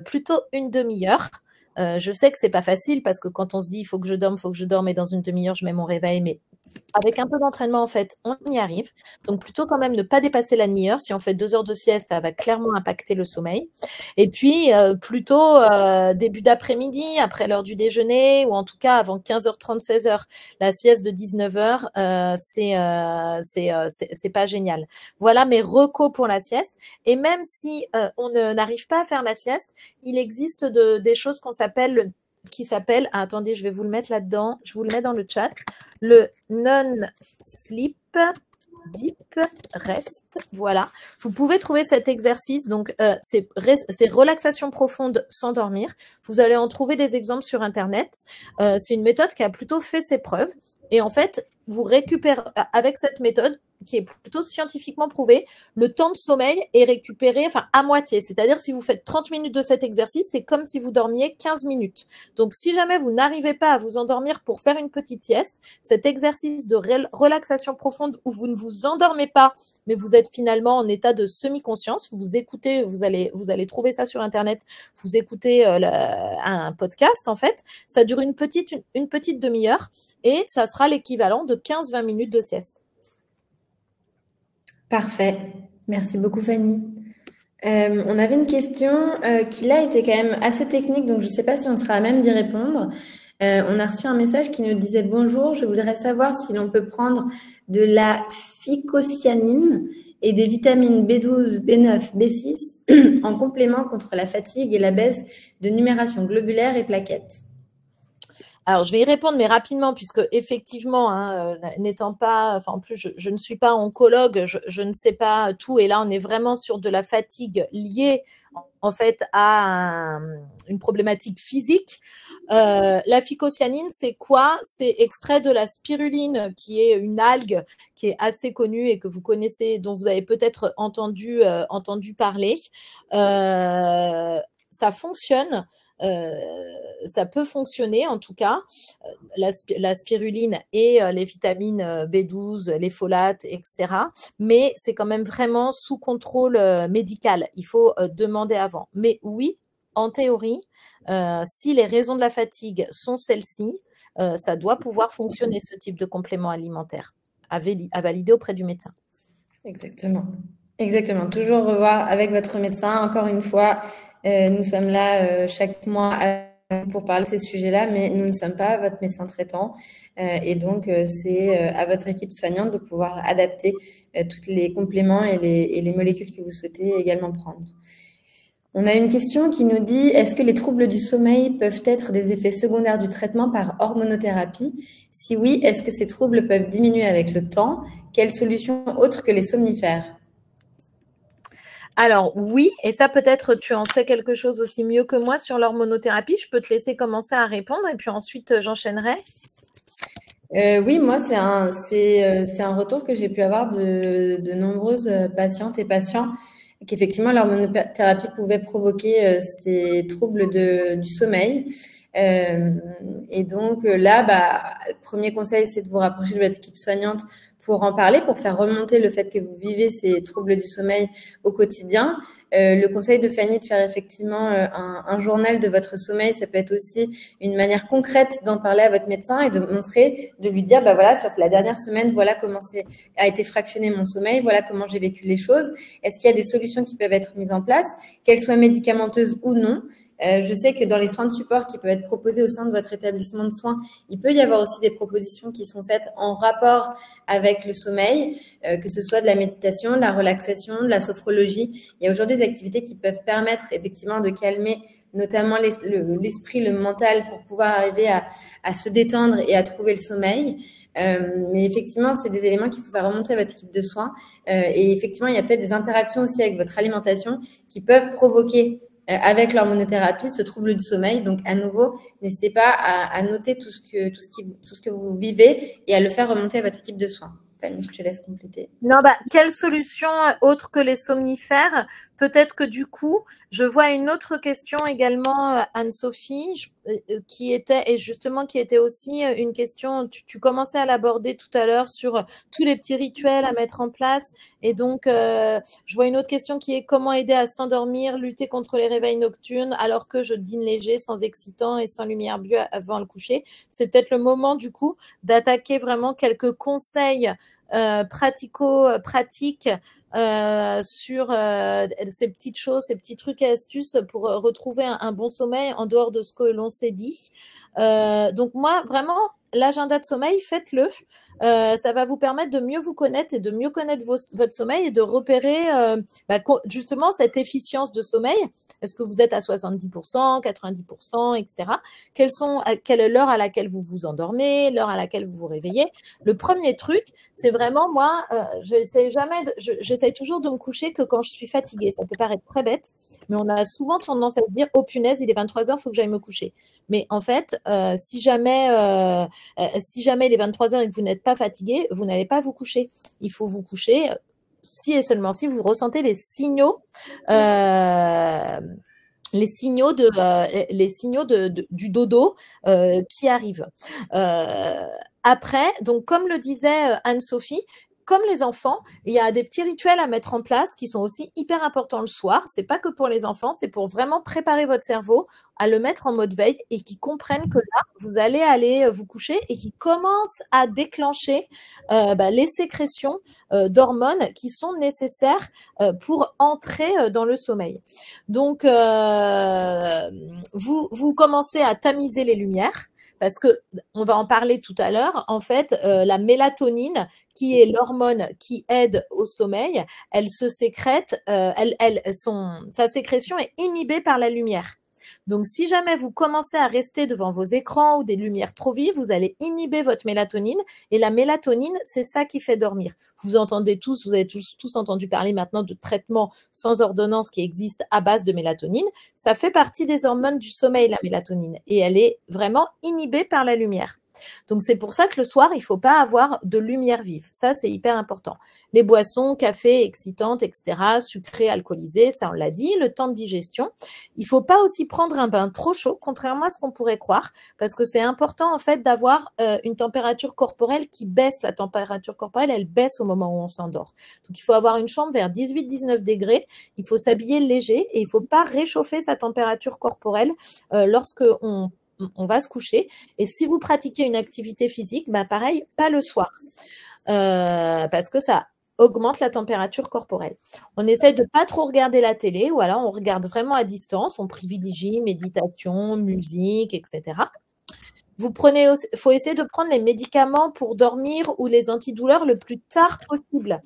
Speaker 2: plutôt une demi-heure. Je sais que c'est pas facile parce que quand on se dit il faut que je dorme et dans une demi-heure je mets mon réveil, mais avec un peu d'entraînement, en fait, on y arrive. Donc, plutôt quand même ne pas dépasser la demi-heure. Si on fait 2 heures de sieste, ça va clairement impacter le sommeil. Et puis, plutôt début d'après-midi, après l'heure du déjeuner, ou en tout cas avant 15h30, 16h. La sieste de 19h, c'est pas génial. Voilà mes recos pour la sieste. Et même si on n'arrive pas à faire la sieste, il existe des choses qui s'appelle, attendez, je vais vous le mettre là-dedans, je vous le mets dans le chat, le non-sleep deep rest sieste. Voilà. Vous pouvez trouver cet exercice. Donc, c'est relaxation profonde sans dormir. Vous allez en trouver des exemples sur Internet. C'est une méthode qui a plutôt fait ses preuves. Et en fait, vous récupérez avec cette méthode qui est plutôt scientifiquement prouvée, le temps de sommeil est récupéré à moitié. C'est-à-dire, si vous faites 30 minutes de cet exercice, c'est comme si vous dormiez 15 minutes. Donc, si jamais vous n'arrivez pas à vous endormir pour faire une petite sieste, cet exercice de relaxation profonde où vous ne vous endormez pas, mais vous êtes finalement en état de semi-conscience, vous écoutez, vous allez trouver ça sur Internet, vous écoutez un podcast, en fait, ça dure une petite demi-heure et ça sera l'équivalent de 15-20 minutes de sieste.
Speaker 1: Parfait. Merci beaucoup, Fanny. On avait une question qui là était quand même assez technique, donc je ne sais pas si on sera à même d'y répondre. On a reçu un message qui nous disait « Bonjour, je voudrais savoir si l'on peut prendre de la phycocyanine et des vitamines B12, B9, B6 en complément contre la fatigue et la baisse de numération globulaire et plaquettes. »
Speaker 2: Alors, je vais y répondre, mais rapidement, puisque effectivement, n'étant pas, en plus, je ne suis pas oncologue, je ne sais pas tout. Et là, on est vraiment sur de la fatigue liée, en fait, à une problématique physique. La phycocyanine, c'est quoi? C'est extrait de la spiruline, qui est une algue qui est assez connue et que vous connaissez, dont vous avez peut-être entendu parler. Ça fonctionne. Ça peut fonctionner en tout cas, la spiruline et les vitamines B12, les folates, etc. Mais c'est quand même vraiment sous contrôle médical. Il faut demander avant. Mais oui, en théorie, si les raisons de la fatigue sont celles-ci, ça doit pouvoir fonctionner ce type de complément alimentaire à valider auprès du médecin.
Speaker 1: Exactement. Exactement. Toujours revoir avec votre médecin. Encore une fois, nous sommes là chaque mois pour parler de ces sujets-là, mais nous ne sommes pas votre médecin traitant. Et donc, c'est à votre équipe soignante de pouvoir adapter tous les compléments et les molécules que vous souhaitez également prendre. On a une question qui nous dit « Est-ce que les troubles du sommeil peuvent être des effets secondaires du traitement par hormonothérapie? Si oui, est-ce que ces troubles peuvent diminuer avec le temps? Quelles solutions autres que les somnifères ?»
Speaker 2: Alors oui, et ça peut-être tu en sais quelque chose aussi mieux que moi sur l'hormonothérapie. Je peux te laisser commencer à répondre et puis ensuite j'enchaînerai.
Speaker 1: Oui, moi c'est un retour que j'ai pu avoir de nombreuses patientes et patients qu'effectivement l'hormonothérapie pouvait provoquer ces troubles du sommeil. Et donc là, premier conseil, c'est de vous rapprocher de votre équipe soignante pour en parler, pour faire remonter le fait que vous vivez ces troubles du sommeil au quotidien. Le conseil de Fanny de faire effectivement un journal de votre sommeil, ça peut être aussi une manière concrète d'en parler à votre médecin et de montrer, de lui dire, voilà, sur la dernière semaine, voilà comment a été fractionné mon sommeil, voilà comment j'ai vécu les choses. Est-ce qu'il y a des solutions qui peuvent être mises en place, qu'elles soient médicamenteuses ou non? Je sais que dans les soins de support qui peuvent être proposés au sein de votre établissement de soins, il peut y avoir aussi des propositions qui sont faites en rapport avec le sommeil, que ce soit de la méditation, de la relaxation, de la sophrologie. Il y a aujourd'hui des activités qui peuvent permettre effectivement de calmer notamment l'esprit, le mental pour pouvoir arriver à se détendre et à trouver le sommeil. Mais effectivement, c'est des éléments qu'il faut faire remonter à votre équipe de soins. Et effectivement, il y a peut-être des interactions aussi avec votre alimentation qui peuvent provoquer avec l'hormonothérapie, ce trouble du sommeil. Donc, à nouveau, n'hésitez pas à noter tout ce que vous vivez et à le faire remonter à votre équipe de soins. Fanny, je te laisse compléter.
Speaker 2: Non, quelle solution autre que les somnifères? Peut-être que du coup, je vois une autre question également, Anne-Sophie, qui était aussi une question, tu commençais à l'aborder tout à l'heure sur tous les petits rituels à mettre en place. Et donc, je vois une autre question qui est comment aider à s'endormir, lutter contre les réveils nocturnes alors que je dîne léger, sans excitant et sans lumière bleue avant le coucher. C'est peut-être le moment du coup d'attaquer vraiment quelques conseils pratico-pratiques sur ces petites choses, ces petits trucs et astuces pour retrouver un bon sommeil en dehors de ce que l'on s'est dit. Donc moi, vraiment, l'agenda de sommeil, faites-le. Ça va vous permettre de mieux vous connaître et de mieux connaître votre sommeil et de repérer justement cette efficience de sommeil. Est-ce que vous êtes à 70%, 90%, etc. Quelle est l'heure à laquelle vous vous endormez, l'heure à laquelle vous vous réveillez. Le premier truc, c'est vraiment, moi, j'essaie toujours de me coucher que quand je suis fatiguée. Ça peut paraître très bête, mais on a souvent tendance à se dire, oh punaise, il est 23h, il faut que j'aille me coucher. Mais en fait, si jamais il est 23h et que vous n'êtes pas fatigué, vous n'allez pas vous coucher. Il faut vous coucher si et seulement si vous ressentez les signaux du dodo qui arrivent. Après, donc comme le disait Anne-Sophie, comme les enfants, il y a des petits rituels à mettre en place qui sont aussi hyper importants le soir. C'est pas que pour les enfants, c'est pour vraiment préparer votre cerveau à le mettre en mode veille et qu'ils comprennent que là, vous allez aller vous coucher et qu'ils commencent à déclencher les sécrétions d'hormones qui sont nécessaires pour entrer dans le sommeil. Donc, vous commencez à tamiser les lumières. Parce que on va en parler tout à l'heure. En fait, la mélatonine, qui est l'hormone qui aide au sommeil, elle se sécrète. Sa sécrétion est inhibée par la lumière. Donc, si jamais vous commencez à rester devant vos écrans ou des lumières trop vives, vous allez inhiber votre mélatonine. Et la mélatonine, c'est ça qui fait dormir. Vous avez tous entendu parler maintenant de traitements sans ordonnance qui existent à base de mélatonine. Ça fait partie des hormones du sommeil, la mélatonine. Et elle est vraiment inhibée par la lumière. Donc, c'est pour ça que le soir, il ne faut pas avoir de lumière vive. Ça, c'est hyper important. Les boissons, café, excitantes, etc., sucrées, alcoolisées, ça, on l'a dit, le temps de digestion. Il ne faut pas aussi prendre un bain trop chaud, contrairement à ce qu'on pourrait croire, parce que c'est important, en fait, d'avoir une température corporelle qui baisse. La température corporelle, elle baisse au moment où on s'endort. Donc, il faut avoir une chambre vers 18-19 degrés. Il faut s'habiller léger et il ne faut pas réchauffer sa température corporelle lorsque on va se coucher. Et si vous pratiquez une activité physique, pareil, pas le soir. Parce que ça augmente la température corporelle. On essaie de pas trop regarder la télé, ou alors on regarde vraiment à distance, on privilégie méditation, musique, etc. Il faut essayer de prendre les médicaments pour dormir ou les antidouleurs le plus tard possible.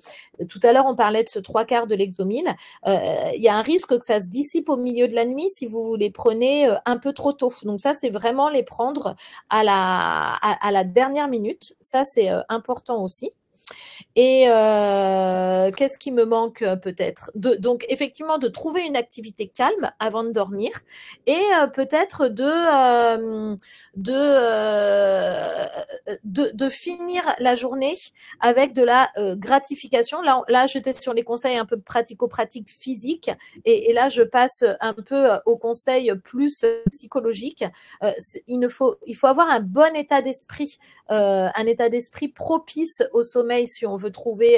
Speaker 2: Tout à l'heure, on parlait de ce 3/4 de Lexomil. Il y a un risque que ça se dissipe au milieu de la nuit si vous les prenez un peu trop tôt. Donc ça, c'est vraiment les prendre à la dernière minute. Ça, c'est important aussi. Et qu'est-ce qui me manque peut-être donc, effectivement, de trouver une activité calme avant de dormir et peut-être de finir la journée avec de la gratification. Là, j'étais sur les conseils un peu pratico-pratiques physiques et là, je passe un peu aux conseils plus psychologiques. Il faut avoir un bon état d'esprit, un état d'esprit propice au sommeil si on veut trouver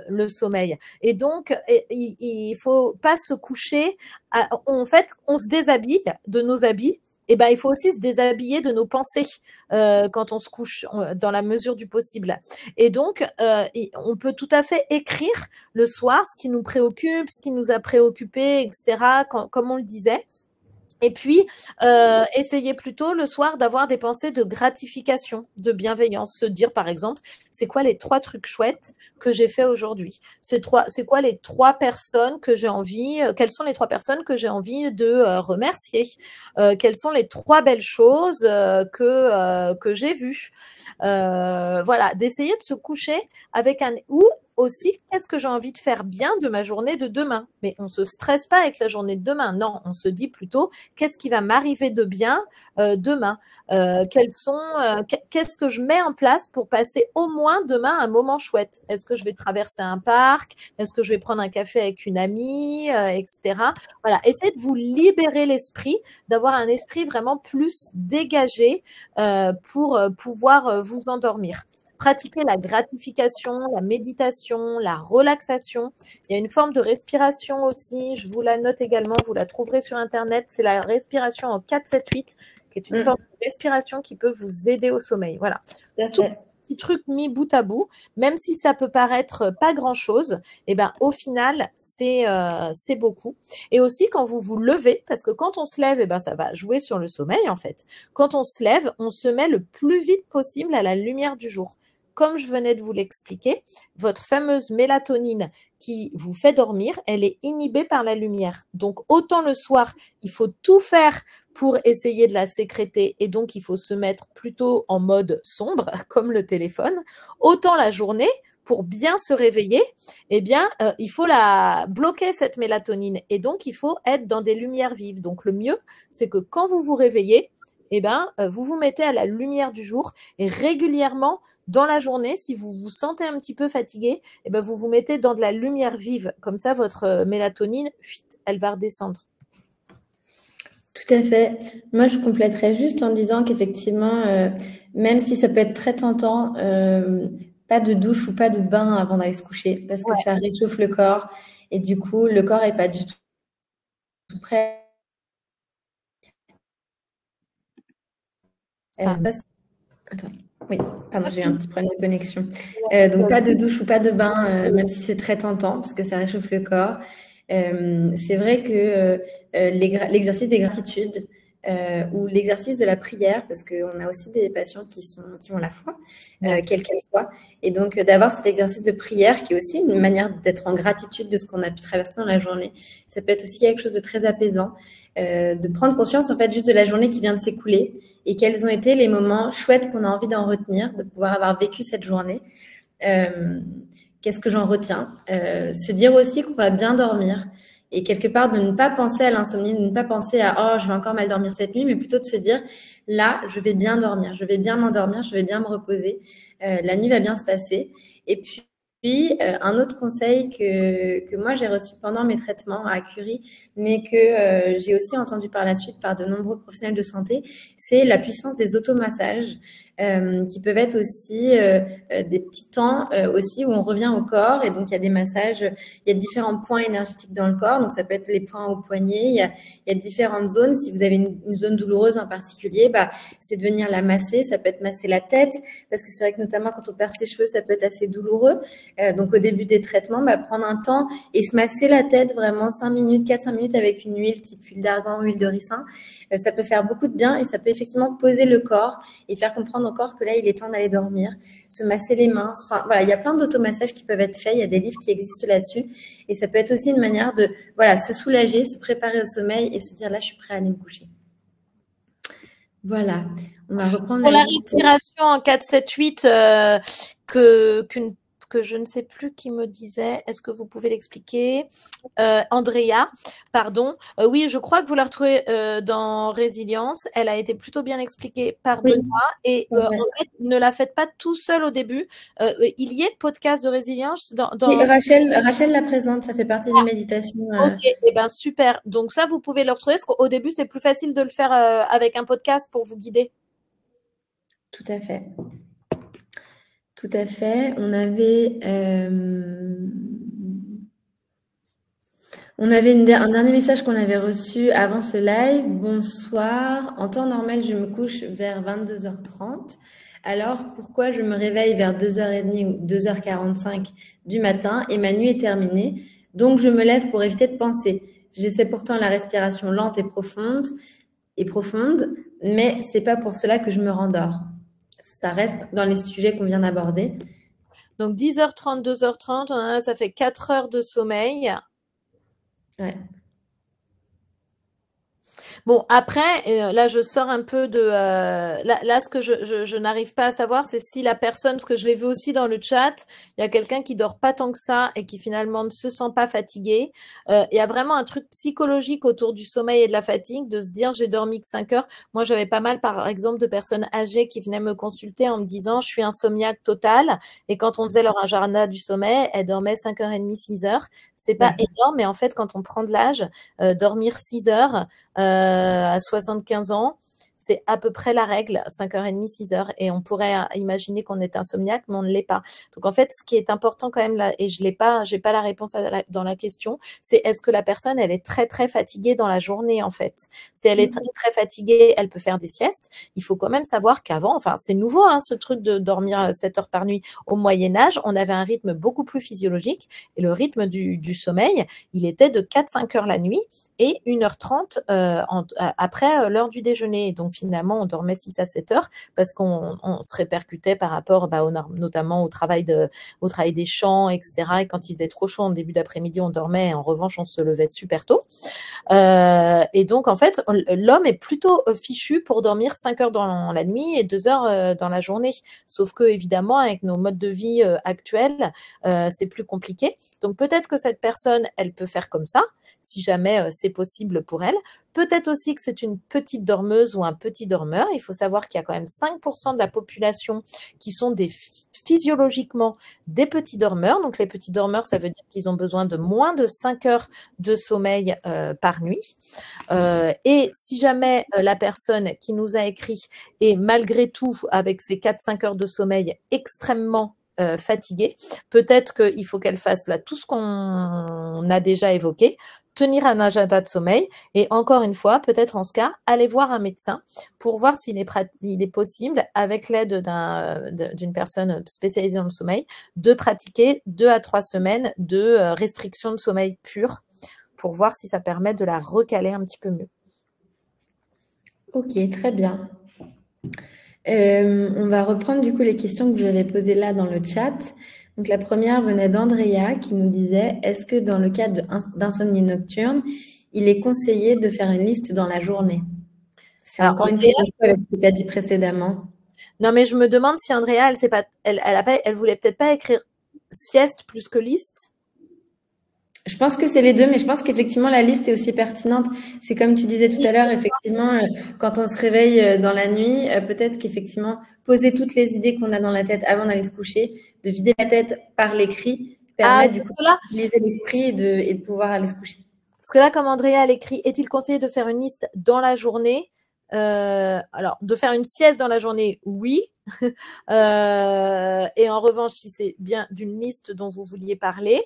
Speaker 2: le sommeil. Et donc, il faut pas se coucher. En fait, on se déshabille de nos habits. Et il faut aussi se déshabiller de nos pensées quand on se couche, dans la mesure du possible. Et donc, on peut tout à fait écrire le soir ce qui nous préoccupe, ce qui nous a préoccupés, etc., comme on le disait. Et puis, essayez plutôt le soir d'avoir des pensées de gratification, de bienveillance. Se dire, par exemple, c'est quoi les 3 trucs chouettes que j'ai fait aujourd'hui? C'est quoi les 3 personnes que j'ai envie, quelles sont les 3 personnes que j'ai envie de remercier? Quelles sont les 3 belles choses que j'ai vues? Voilà, d'essayer de se coucher avec ou aussi, qu'est-ce que j'ai envie de faire bien de ma journée de demain? Mais on ne se stresse pas avec la journée de demain. Non, on se dit plutôt, qu'est-ce qui va m'arriver de bien demain? Qu'est-ce que je mets en place pour passer au moins demain un moment chouette? Est-ce que je vais traverser un parc? Est-ce que je vais prendre un café avec une amie, etc. Voilà, essayez de vous libérer l'esprit, d'avoir un esprit vraiment plus dégagé pour pouvoir vous endormir. Pratiquer la gratification, la méditation, la relaxation. Il y a une forme de respiration aussi, je vous la note également, vous la trouverez sur Internet, c'est la respiration en 4-7-8, qui est une forme de respiration qui peut vous aider au sommeil. Voilà. petits trucs mis bout à bout, même si ça peut paraître pas grand-chose, et ben au final, c'est beaucoup. Et aussi quand vous vous levez, parce que quand on se lève, et ben ça va jouer sur le sommeil en fait. Quand on se lève, on se met le plus vite possible à la lumière du jour. Comme je venais de vous l'expliquer, votre fameuse mélatonine qui vous fait dormir, elle est inhibée par la lumière. Donc, autant le soir, il faut tout faire pour essayer de la sécréter et donc il faut se mettre plutôt en mode sombre, comme le téléphone, autant la journée, pour bien se réveiller, eh bien, il faut la bloquer, cette mélatonine. Et donc, il faut être dans des lumières vives. Donc, le mieux, c'est que quand vous vous réveillez, eh ben, vous vous mettez à la lumière du jour et régulièrement, dans la journée, si vous vous sentez un petit peu fatigué, eh ben, vous vous mettez dans de la lumière vive. Comme ça, votre mélatonine, elle va redescendre.
Speaker 1: Tout à fait. Moi, je compléterais juste en disant qu'effectivement, même si ça peut être très tentant, pas de douche ou pas de bain avant d'aller se coucher, parce que ça réchauffe le corps et du coup, le corps n'est pas du tout prêt. Attends. Oui, pardon, j'ai eu un petit problème de connexion. Donc, pas de douche ou pas de bain, même si c'est très tentant, parce que ça réchauffe le corps. C'est vrai que l'exercice des gratitudes ou l'exercice de la prière, parce qu'on a aussi des patients qui ont la foi, quelle qu'elle soit. Et donc, d'avoir cet exercice de prière, qui est aussi une manière d'être en gratitude de ce qu'on a pu traverser dans la journée, ça peut être aussi quelque chose de très apaisant, de prendre conscience, en fait, juste de la journée qui vient de s'écouler et quels ont été les moments chouettes qu'on a envie d'en retenir, de pouvoir avoir vécu cette journée. Qu'est-ce que j'en retiens? Se dire aussi qu'on va bien dormir et quelque part de ne pas penser à l'insomnie, de ne pas penser à « oh, je vais encore mal dormir cette nuit », mais plutôt de se dire « là, je vais bien dormir, je vais bien m'endormir, je vais bien me reposer, la nuit va bien se passer ». Et puis, un autre conseil que moi j'ai reçu pendant mes traitements à Curie, mais que j'ai aussi entendu par la suite par de nombreux professionnels de santé, c'est la puissance des automassages. Qui peuvent être aussi des petits temps aussi où on revient au corps et donc il y a des massages, il y a différents points énergétiques dans le corps, donc ça peut être les points au poignet, il y a différentes zones. Si vous avez une zone douloureuse en particulier, c'est de venir la masser, ça peut être masser la tête, parce que c'est vrai que notamment quand on perd ses cheveux, ça peut être assez douloureux. Donc au début des traitements, prendre un temps et se masser la tête vraiment 5 minutes, 4-5 minutes avec une huile type huile d'argan, huile de ricin, ça peut faire beaucoup de bien et ça peut effectivement poser le corps et faire comprendre encore que là, il est temps d'aller dormir, se masser les mains. Enfin, voilà, il y a plein d'automassages qui peuvent être faits. Il y a des livres qui existent là-dessus. Et ça peut être aussi une manière de se soulager, se préparer au sommeil et se dire là, je suis prêt à aller me coucher. Voilà. On va reprendre
Speaker 2: pour la respiration en 4, 7, 8 que je ne sais plus qui me disait. Est-ce que vous pouvez l'expliquer? Andrea, pardon. Oui, je crois que vous la retrouvez dans Résilience. Elle a été plutôt bien expliquée par Benoît. Et en fait, ne la faites pas tout seul au début. Il y a de podcast de Résilience dans...
Speaker 1: Oui, Rachel la présente. Ça fait partie des méditations.
Speaker 2: Ok, et ben super. Donc ça, vous pouvez le retrouver. Parce qu'au début, c'est plus facile de le faire avec un podcast pour vous guider.
Speaker 1: Tout à fait. Tout à fait. On avait un dernier message qu'on avait reçu avant ce live. Bonsoir. En temps normal, je me couche vers 22h30. Alors, pourquoi je me réveille vers 2h30 ou 2h45 du matin et ma nuit est terminée? Donc, je me lève pour éviter de penser. J'essaie pourtant la respiration lente et profonde, mais c'est pas pour cela que je me rendors. Ça reste dans les sujets qu'on vient d'aborder.
Speaker 2: Donc 10h30, 2h30, ça fait 4 heures de sommeil.
Speaker 1: Ouais.
Speaker 2: Bon, après, là, je sors un peu de... là, ce que je n'arrive pas à savoir, c'est si la personne, ce que je l'ai vu aussi dans le chat, il y a quelqu'un qui dort pas tant que ça et qui finalement ne se sent pas fatigué. Il y a vraiment un truc psychologique autour du sommeil et de la fatigue, de se dire j'ai dormi que 5 heures. Moi, j'avais pas mal, par exemple, de personnes âgées qui venaient me consulter en me disant je suis insomniaque totale. Et quand on faisait leur agenda du sommeil, elles dormaient 5h30, 6 heures. C'est pas énorme, mais en fait, quand on prend de l'âge, dormir 6 heures, à 75 ans, c'est à peu près la règle, 5h30, 6h. Et on pourrait imaginer qu'on est insomniaque, mais on ne l'est pas. Donc, en fait, ce qui est important quand même, là, et j'ai pas la réponse dans la question, c'est est-ce que la personne, elle est très, très fatiguée dans la journée, en fait. Si elle est très, très fatiguée, elle peut faire des siestes. Il faut quand même savoir qu'avant, enfin, c'est nouveau, hein, ce truc de dormir 7 heures par nuit. Au Moyen-Âge, on avait un rythme beaucoup plus physiologique et le rythme du sommeil, il était de 4-5 heures la nuit et 1h30 après l'heure du déjeuner. Donc, finalement, on dormait 6 à 7 heures parce qu'on se répercutait par rapport notamment au travail des champs, etc. Et quand il faisait trop chaud en début d'après-midi, on dormait. En revanche, on se levait super tôt. Et donc, en fait, l'homme est plutôt fichu pour dormir 5 heures dans la nuit et 2 heures dans la journée. Sauf que, évidemment, avec nos modes de vie actuels, c'est plus compliqué. Donc, peut-être que cette personne, elle peut faire comme ça, si jamais c'est possible pour elle. Peut-être aussi que c'est une petite dormeuse ou un petit dormeur. Il faut savoir qu'il y a quand même 5% de la population qui sont physiologiquement des petits dormeurs. Donc, les petits dormeurs, ça veut dire qu'ils ont besoin de moins de 5 heures de sommeil par nuit. Et si jamais la personne qui nous a écrit est malgré tout, avec ses 4-5 heures de sommeil, extrêmement fatiguée, peut-être qu'il faut qu'elle fasse là tout ce qu'on a déjà évoqué, tenir un agenda de sommeil et encore une fois, peut-être en ce cas, aller voir un médecin pour voir s'il est possible, avec l'aide d'une personne spécialisée dans le sommeil, de pratiquer 2 à 3 semaines de restriction de sommeil pure pour voir si ça permet de la recaler un petit peu mieux.
Speaker 1: Ok, très bien. On va reprendre du coup les questions que vous avez posées là dans le chat. Donc la première venait d'Andrea qui nous disait, est-ce que dans le cas d'insomnie nocturne, il est conseillé de faire une liste dans la journée? C'est encore une fois avec ce que tu as dit précédemment.
Speaker 2: Non, mais je me demande si Andrea, elle voulait peut-être pas écrire sieste plus que liste.
Speaker 1: Je pense que c'est les deux, mais je pense qu'effectivement, la liste est aussi pertinente. C'est comme tu disais tout à l'heure, effectivement, quand on se réveille dans la nuit, peut-être qu'effectivement, poser toutes les idées qu'on a dans la tête avant d'aller se coucher, de vider la tête par l'écrit, permet du coup de liser l'esprit et de pouvoir aller se coucher.
Speaker 2: Parce que là, comme Andrea l'écrit, est-il conseillé de faire une liste dans la journée? Alors, de faire une sieste dans la journée, oui. Et en revanche, si c'est bien d'une liste dont vous vouliez parler,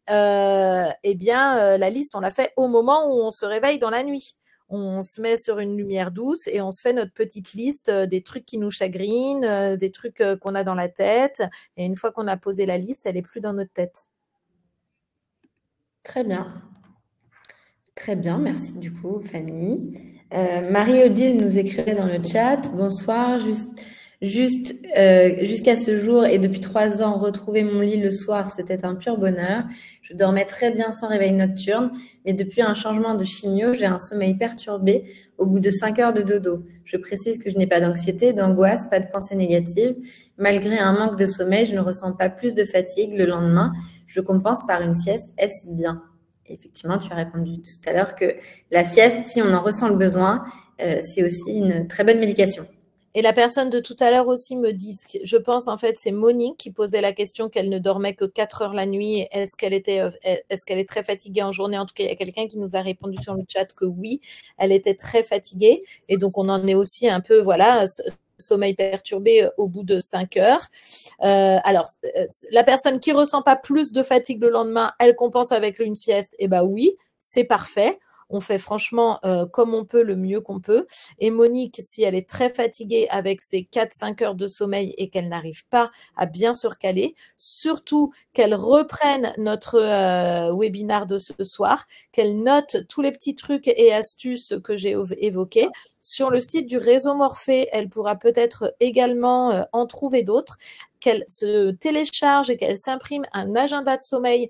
Speaker 2: eh bien, la liste, on la fait au moment où on se réveille dans la nuit. On se met sur une lumière douce et on se fait notre petite liste des trucs qui nous chagrinent, des trucs qu'on a dans la tête. Et une fois qu'on a posé la liste, elle n'est plus dans notre tête.
Speaker 1: Très bien. Très bien, merci du coup, Fanny. Marie-Odile nous écrivait dans le chat, bonsoir, jusqu'à ce jour et depuis 3 ans, retrouver mon lit le soir, c'était un pur bonheur. Je dormais très bien sans réveil nocturne, mais depuis un changement de chimio, j'ai un sommeil perturbé au bout de 5 heures de dodo. Je précise que je n'ai pas d'anxiété, d'angoisse, pas de pensée négative. Malgré un manque de sommeil, je ne ressens pas plus de fatigue le lendemain. Je compense par une sieste. Est-ce bien? Effectivement, tu as répondu tout à l'heure que la sieste, si on en ressent le besoin, c'est aussi une très bonne médication.
Speaker 2: Et la personne de tout à l'heure aussi me dit, je pense en fait, c'est Monique qui posait la question qu'elle ne dormait que 4 heures la nuit. Est-ce qu'elle est très fatiguée en journée? En tout cas, il y a quelqu'un qui nous a répondu sur le chat que oui, elle était très fatiguée. Et donc, on en est aussi un peu, voilà, sommeil perturbé au bout de 5 heures. Alors, la personne qui ressent pas plus de fatigue le lendemain, elle compense avec une sieste. Eh ben oui, c'est parfait. On fait franchement comme on peut, le mieux qu'on peut. Et Monique, si elle est très fatiguée avec ses 4-5 heures de sommeil et qu'elle n'arrive pas à bien se recaler, surtout qu'elle reprenne notre webinaire de ce soir, qu'elle note tous les petits trucs et astuces que j'ai évoqués. Sur le site du réseau Morphée, elle pourra peut-être également en trouver d'autres, qu'elle se télécharge et qu'elle s'imprime un agenda de sommeil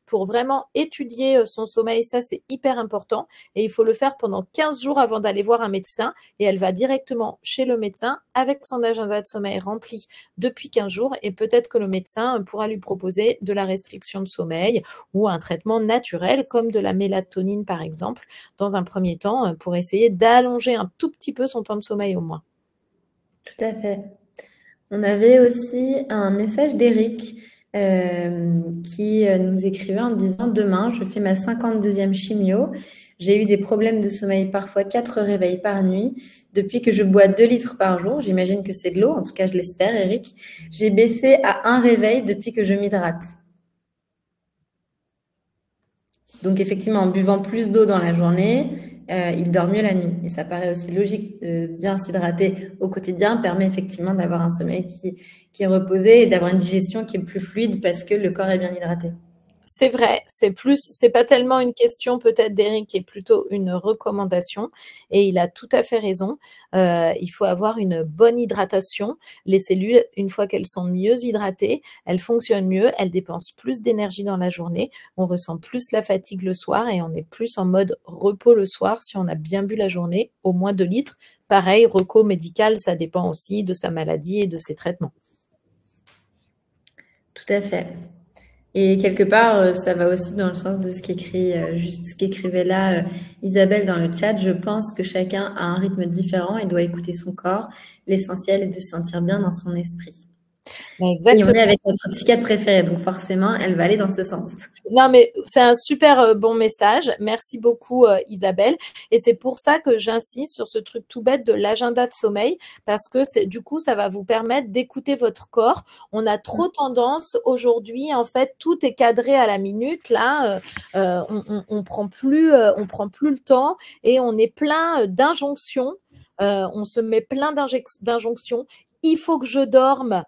Speaker 2: pour vraiment étudier son sommeil. Ça, c'est hyper important. Et il faut le faire pendant 15 jours avant d'aller voir un médecin. Et elle va directement chez le médecin avec son agenda de sommeil rempli depuis 15 jours. Et peut-être que le médecin pourra lui proposer de la restriction de sommeil ou un traitement naturel comme de la mélatonine, par exemple, dans un premier temps, pour essayer d'allonger un tout petit peu son temps de sommeil au moins.
Speaker 1: Tout à fait. On avait aussi un message d'Eric qui nous écrivait en disant « Demain, je fais ma 52e chimio. J'ai eu des problèmes de sommeil, parfois 4 réveils par nuit. Depuis que je bois 2 litres par jour, j'imagine que c'est de l'eau, en tout cas je l'espère, Eric. J'ai baissé à 1 réveil depuis que je m'hydrate. Donc effectivement, en buvant plus d'eau dans la journée, il dort mieux la nuit. Et ça paraît aussi logique. Bien s'hydrater au quotidien permet effectivement d'avoir un sommeil qui est reposé et d'avoir une digestion qui est plus fluide parce que le corps est bien hydraté.
Speaker 2: C'est vrai, c'est pas tellement une question peut-être d'Eric, qui est plutôt une recommandation. Et il a tout à fait raison. Il faut avoir une bonne hydratation. Les cellules, une fois qu'elles sont mieux hydratées, elles fonctionnent mieux, elles dépensent plus d'énergie dans la journée. On ressent plus la fatigue le soir et on est plus en mode repos le soir si on a bien bu la journée, au moins 2 litres. Pareil, reco médical, ça dépend aussi de sa maladie et de ses traitements.
Speaker 1: Tout à fait. Et quelque part, ça va aussi dans le sens de ce qu'écrit, juste ce qu'écrivait là Isabelle dans le chat. Je pense que chacun a un rythme différent et doit écouter son corps. L'essentiel est de se sentir bien dans son esprit. Et on est avec notre psychiatre préférée, donc forcément, elle va aller dans ce sens.
Speaker 2: Non, mais c'est un super bon message. Merci beaucoup, Isabelle. Et c'est pour ça que j'insiste sur ce truc tout bête de l'agenda de sommeil, parce que du coup, ça va vous permettre d'écouter votre corps. On a trop tendance aujourd'hui, en fait, tout est cadré à la minute. Là, on prend plus le temps et on est plein d'injonctions. On se met plein d'injonctions. Il faut que je dorme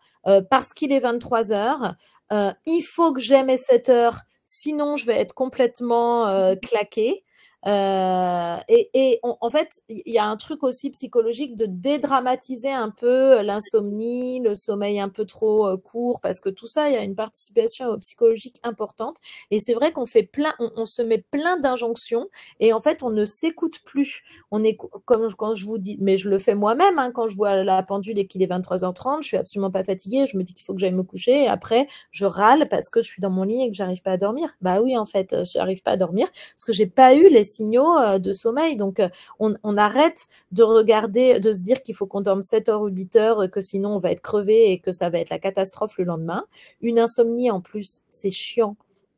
Speaker 2: parce qu'il est 23 heures. Il faut que j'aie mes 7 heures, sinon je vais être complètement claquée. En fait, il y a un truc aussi psychologique de dédramatiser un peu l'insomnie, le sommeil un peu trop court, parce que tout ça, il y a une participation psychologique importante. Et c'est vrai qu'on fait on se met plein d'injonctions et en fait, on ne s'écoute plus. On est, comme quand je vous dis, mais je le fais moi-même, hein, quand je vois la pendule et qu'il est 23h30, je suis absolument pas fatiguée, je me dis qu'il faut que j'aille me coucher et après, je râle parce que je suis dans mon lit et que j'arrive pas à dormir. Bah oui, en fait, j'arrive pas à dormir parce que j'ai pas eu les signaux de sommeil. Donc, on arrête de regarder, de se dire qu'il faut qu'on dorme 7 heures ou 8 heures, que sinon on va être crevé et que ça va être la catastrophe le lendemain. Une insomnie, en plus, c'est chiant.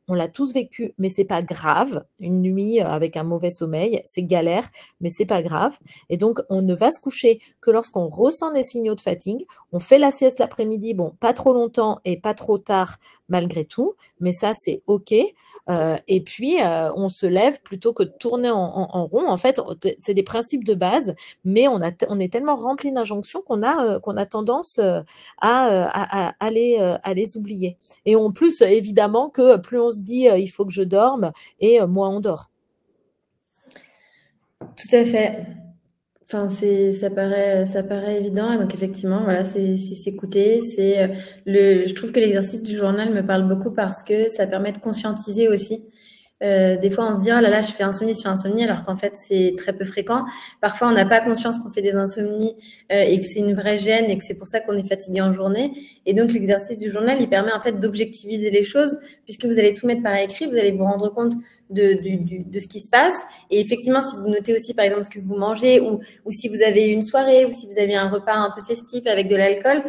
Speaker 2: On l'a tous vécu, mais c'est pas grave. Une nuit avec un mauvais sommeil, c'est galère, mais c'est pas grave. Et donc, on ne va se coucher que lorsqu'on ressent des signaux de fatigue. On fait la sieste l'après-midi, bon, pas trop longtemps et pas trop tard malgré tout, mais ça, c'est OK. Et puis, on se lève plutôt que de tourner en rond. En fait, c'est des principes de base, mais on est tellement rempli d'injonctions qu'on a tendance à les oublier. Et en plus, évidemment, que plus on se dit il faut que je dorme, et moins on dort.
Speaker 1: Tout à fait. Enfin, ça paraît évident. Et donc, effectivement, voilà, c'est s'écouter. Je trouve que l'exercice du journal me parle beaucoup parce que ça permet de conscientiser aussi. Des fois, on se dit, oh là là, je fais insomnie sur insomnie, alors qu'en fait, c'est très peu fréquent. Parfois, on n'a pas conscience qu'on fait des insomnies et que c'est une vraie gêne et que c'est pour ça qu'on est fatigué en journée. Et donc, l'exercice du journal, il permet en fait d'objectiviser les choses puisque vous allez tout mettre par écrit, vous allez vous rendre compte de ce qui se passe. Et effectivement, si vous notez aussi, par exemple, ce que vous mangez ou si vous avez une soirée ou si vous avez un repas un peu festif avec de l'alcool,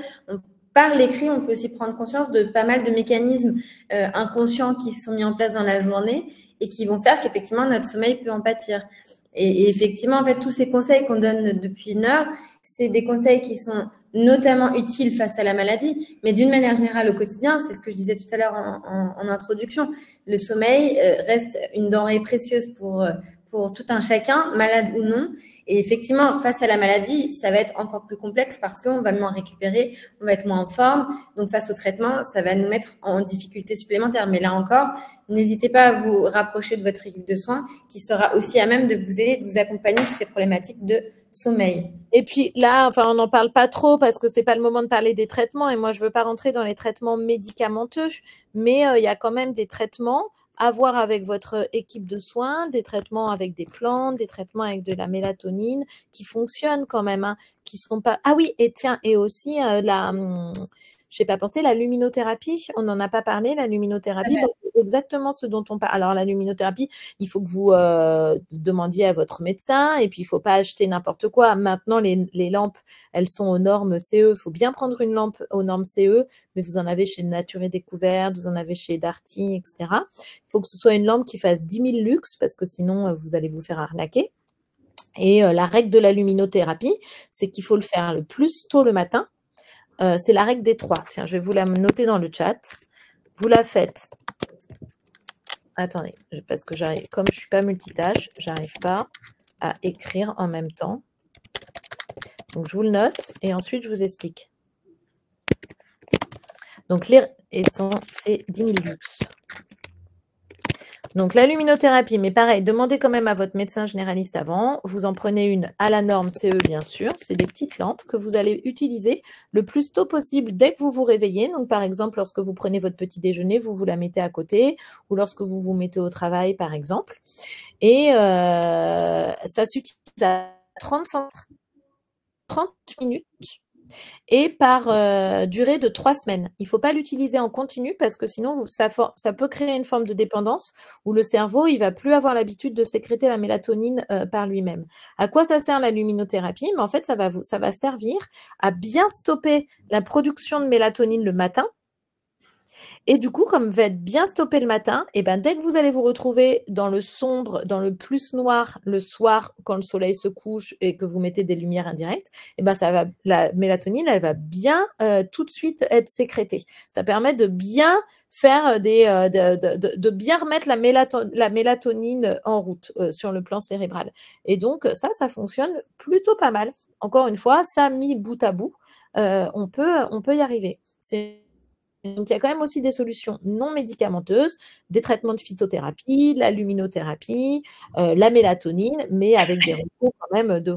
Speaker 1: par l'écrit, on peut aussi prendre conscience de pas mal de mécanismes inconscients qui se sont mis en place dans la journée et qui vont faire qu'effectivement, notre sommeil peut en pâtir. Et effectivement, en fait, tous ces conseils qu'on donne depuis une heure, c'est des conseils qui sont notamment utiles face à la maladie, mais d'une manière générale au quotidien, c'est ce que je disais tout à l'heure en introduction, le sommeil reste une denrée précieuse pour tout un chacun, malade ou non. Et effectivement, face à la maladie, ça va être encore plus complexe parce qu'on va moins récupérer, on va être moins en forme. Donc, face au traitement, ça va nous mettre en difficulté supplémentaire. Mais là encore, n'hésitez pas à vous rapprocher de votre équipe de soins qui sera aussi à même de vous aider, de vous accompagner sur ces problématiques de sommeil.
Speaker 2: Et puis là, enfin, on n'en parle pas trop parce que c'est pas le moment de parler des traitements et moi, je veux pas rentrer dans les traitements médicamenteux, mais il y a quand même des traitements à voir avec votre équipe de soins, des traitements avec des plantes, des traitements avec de la mélatonine qui fonctionnent quand même, hein, qui sont pas… Ah oui, et tiens, et aussi je n'ai pas pensé, la luminothérapie, on n'en a pas parlé, la luminothérapie, c'est exactement ce dont on parle. Alors, la luminothérapie, il faut que vous demandiez à votre médecin et puis il ne faut pas acheter n'importe quoi. Maintenant, les lampes, elles sont aux normes CE. Il faut bien prendre une lampe aux normes CE, mais vous en avez chez Nature et Découverte, vous en avez chez Darty, etc. Il faut que ce soit une lampe qui fasse 10 000 lux parce que sinon, vous allez vous faire arnaquer. Et la règle de la luminothérapie, c'est qu'il faut le faire le plus tôt le matin. C'est la règle des 3. Tiens, je vais vous la noter dans le chat. Vous la faites. Attendez, parce que comme je ne suis pas multitâche, je n'arrive pas à écrire en même temps. Donc, je vous le note et ensuite, je vous explique. Donc, c'est 10 000 lux. Donc, la luminothérapie, mais pareil, demandez quand même à votre médecin généraliste avant. Vous en prenez une à la norme CE, bien sûr. C'est des petites lampes que vous allez utiliser le plus tôt possible dès que vous vous réveillez. Donc, par exemple, lorsque vous prenez votre petit déjeuner, vous la mettez à côté ou lorsque vous vous mettez au travail, par exemple. Et ça s'utilise à 30 minutes et par durée de 3 semaines. Il ne faut pas l'utiliser en continu parce que sinon, ça peut créer une forme de dépendance où le cerveau ne va plus avoir l'habitude de sécréter la mélatonine par lui-même. À quoi ça sert la luminothérapie? Mais en fait, ça va servir à bien stopper la production de mélatonine le matin. Et du coup, comme va être bien stoppé le matin, et ben dès que vous allez vous retrouver dans le sombre, dans le plus noir le soir, quand le soleil se couche et que vous mettez des lumières indirectes, et ben la mélatonine, elle va bien tout de suite être sécrétée. Ça permet de bien faire de bien remettre la mélatonine en route sur le plan cérébral. Et donc ça fonctionne plutôt pas mal. Encore une fois, ça mis bout à bout, on peut y arriver. Donc, il y a quand même aussi des solutions non médicamenteuses, des traitements de phytothérapie, la luminothérapie, la mélatonine, mais avec des recours quand même de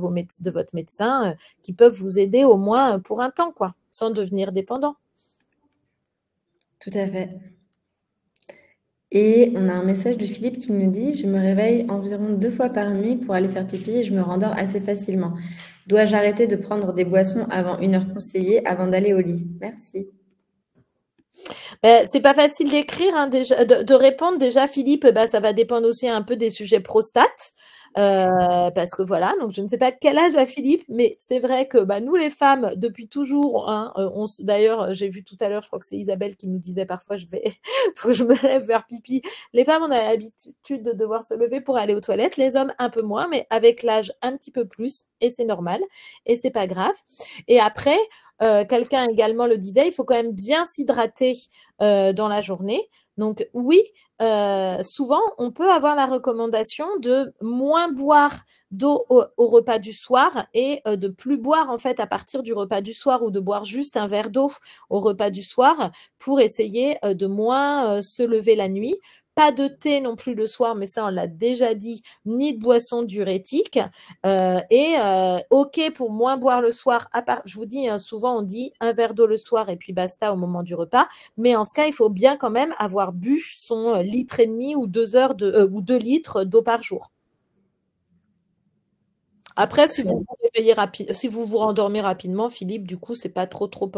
Speaker 2: votre médecin qui peuvent vous aider au moins pour un temps, quoi, sans devenir dépendant.
Speaker 1: Tout à fait. Et on a un message de Philippe qui nous dit « Je me réveille environ 2 fois par nuit pour aller faire pipi et je me rendors assez facilement. Dois-je arrêter de prendre des boissons avant 1 heure conseillée avant d'aller au lit ?» Merci.
Speaker 2: C'est pas facile d'écrire, hein, déjà, de répondre. Déjà, Philippe, ça va dépendre aussi un peu des sujets prostate. Parce que voilà, donc je ne sais pas quel âge a Philippe, mais c'est vrai que nous les femmes, depuis toujours, hein, d'ailleurs, j'ai vu tout à l'heure, je crois que c'est Isabelle qui nous disait parfois, faut que je me lève faire pipi. Les femmes, on a l'habitude de devoir se lever pour aller aux toilettes, les hommes un peu moins, mais avec l'âge un petit peu plus, et c'est normal, et c'est pas grave. Et après, quelqu'un également le disait, il faut quand même bien s'hydrater dans la journée. Donc oui, souvent, on peut avoir la recommandation de moins boire d'eau au repas du soir et de plus boire en fait à partir du repas du soir ou de boire juste un verre d'eau au repas du soir pour essayer de moins se lever la nuit. Pas de thé non plus le soir, mais ça on l'a déjà dit, ni de boisson diurétique. OK pour moins boire le soir. Je vous dis, hein, souvent on dit un verre d'eau le soir et puis basta au moment du repas. Mais en ce cas, il faut bien quand même avoir bu son litre et demi ou 2 heures ou 2 litres d'eau par jour. Après, si vous vous rendormez rapidement, Philippe, du coup, c'est pas trop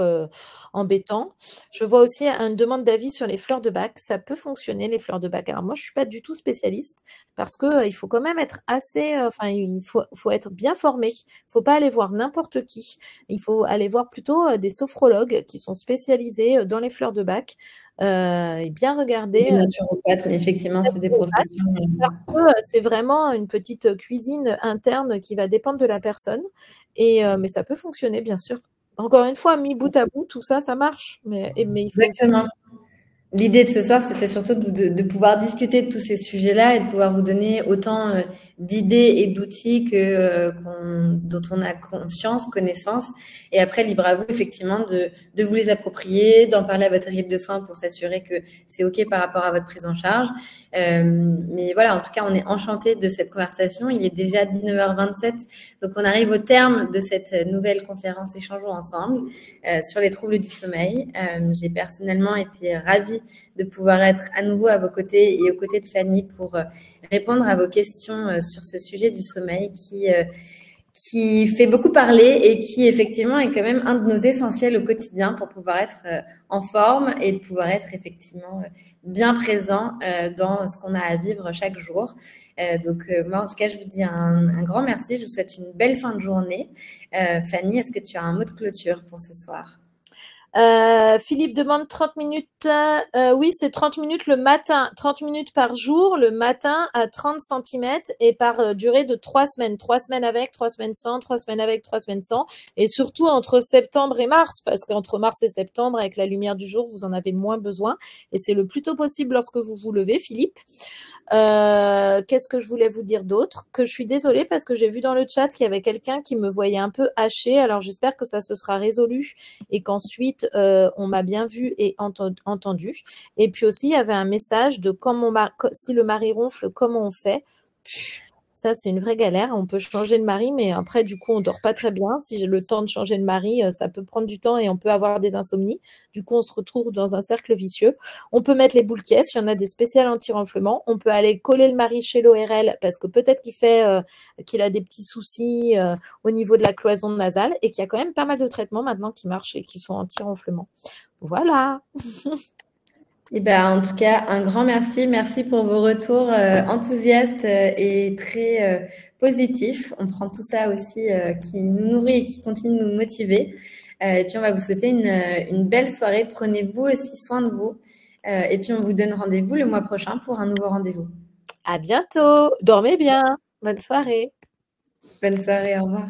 Speaker 2: embêtant. Je vois aussi une demande d'avis sur les fleurs de bac. Ça peut fonctionner, les fleurs de bac. Alors moi, je suis pas du tout spécialiste parce que il faut quand même être assez, il faut être bien formé. Il faut pas aller voir n'importe qui. Il faut aller voir plutôt des sophrologues qui sont spécialisés dans les fleurs de bac. Et bien regarder.
Speaker 1: Des naturopathes, mais effectivement, c'est des professions.
Speaker 2: C'est vraiment une petite cuisine interne qui va dépendre de la personne. Mais ça peut fonctionner, bien sûr. Encore une fois, mis bout à bout, tout ça, ça marche. Mais il faut
Speaker 1: exactement. L'idée de ce soir, c'était surtout de pouvoir discuter de tous ces sujets-là et de pouvoir vous donner autant d'idées et d'outils dont on a conscience, connaissance. Et après, libre à vous, effectivement, de vous les approprier, d'en parler à votre équipe de soins pour s'assurer que c'est OK par rapport à votre prise en charge. Mais voilà, en tout cas, on est enchantés de cette conversation. Il est déjà 19h27, donc on arrive au terme de cette nouvelle conférence Échangeons ensemble sur les troubles du sommeil. J'ai personnellement été ravie de pouvoir être à nouveau à vos côtés et aux côtés de Fanny pour répondre à vos questions sur ce sujet du sommeil qui fait beaucoup parler et qui effectivement est quand même un de nos essentiels au quotidien pour pouvoir être en forme et de pouvoir être effectivement bien présent dans ce qu'on a à vivre chaque jour. Donc moi en tout cas je vous dis un grand merci, je vous souhaite une belle fin de journée. Fanny, est-ce que tu as un mot de clôture pour ce soir?
Speaker 2: Philippe demande 30 minutes. Oui, c'est 30 minutes le matin, 30 minutes par jour, le matin à 30 centimètres et par durée de 3 semaines. 3 semaines avec, 3 semaines sans, 3 semaines avec, 3 semaines sans. Et surtout entre septembre et mars, parce qu'entre mars et septembre, avec la lumière du jour, vous en avez moins besoin. Et c'est le plus tôt possible lorsque vous vous levez, Philippe. Qu'est-ce que je voulais vous dire d'autre? Que je suis désolée parce que j'ai vu dans le chat qu'il y avait quelqu'un qui me voyait un peu hachée. Alors j'espère que ça se sera résolu et qu'ensuite on m'a bien vu et entendu. Et puis aussi il y avait un message de si le mari ronfle, comment on fait? Ça, c'est une vraie galère. On peut changer de mari, mais après, du coup, on dort pas très bien. Si j'ai le temps de changer de mari, ça peut prendre du temps et on peut avoir des insomnies. Du coup, on se retrouve dans un cercle vicieux. On peut mettre les boules caisses. Il y en a des spéciales anti-renflement. On peut aller coller le mari chez l'ORL parce que peut-être qu'il a des petits soucis au niveau de la cloison nasale et qu'il y a quand même pas mal de traitements maintenant qui marchent et qui sont anti-renflement. Voilà.
Speaker 1: Eh ben, en tout cas, un grand merci. Merci pour vos retours enthousiastes et très positifs. On prend tout ça aussi qui nous nourrit et qui continue de nous motiver. Et puis, on va vous souhaiter une belle soirée. Prenez-vous aussi soin de vous. Et puis, on vous donne rendez-vous le mois prochain pour un nouveau rendez-vous.
Speaker 2: À bientôt. Dormez bien. Bonne soirée.
Speaker 1: Bonne soirée. Au revoir.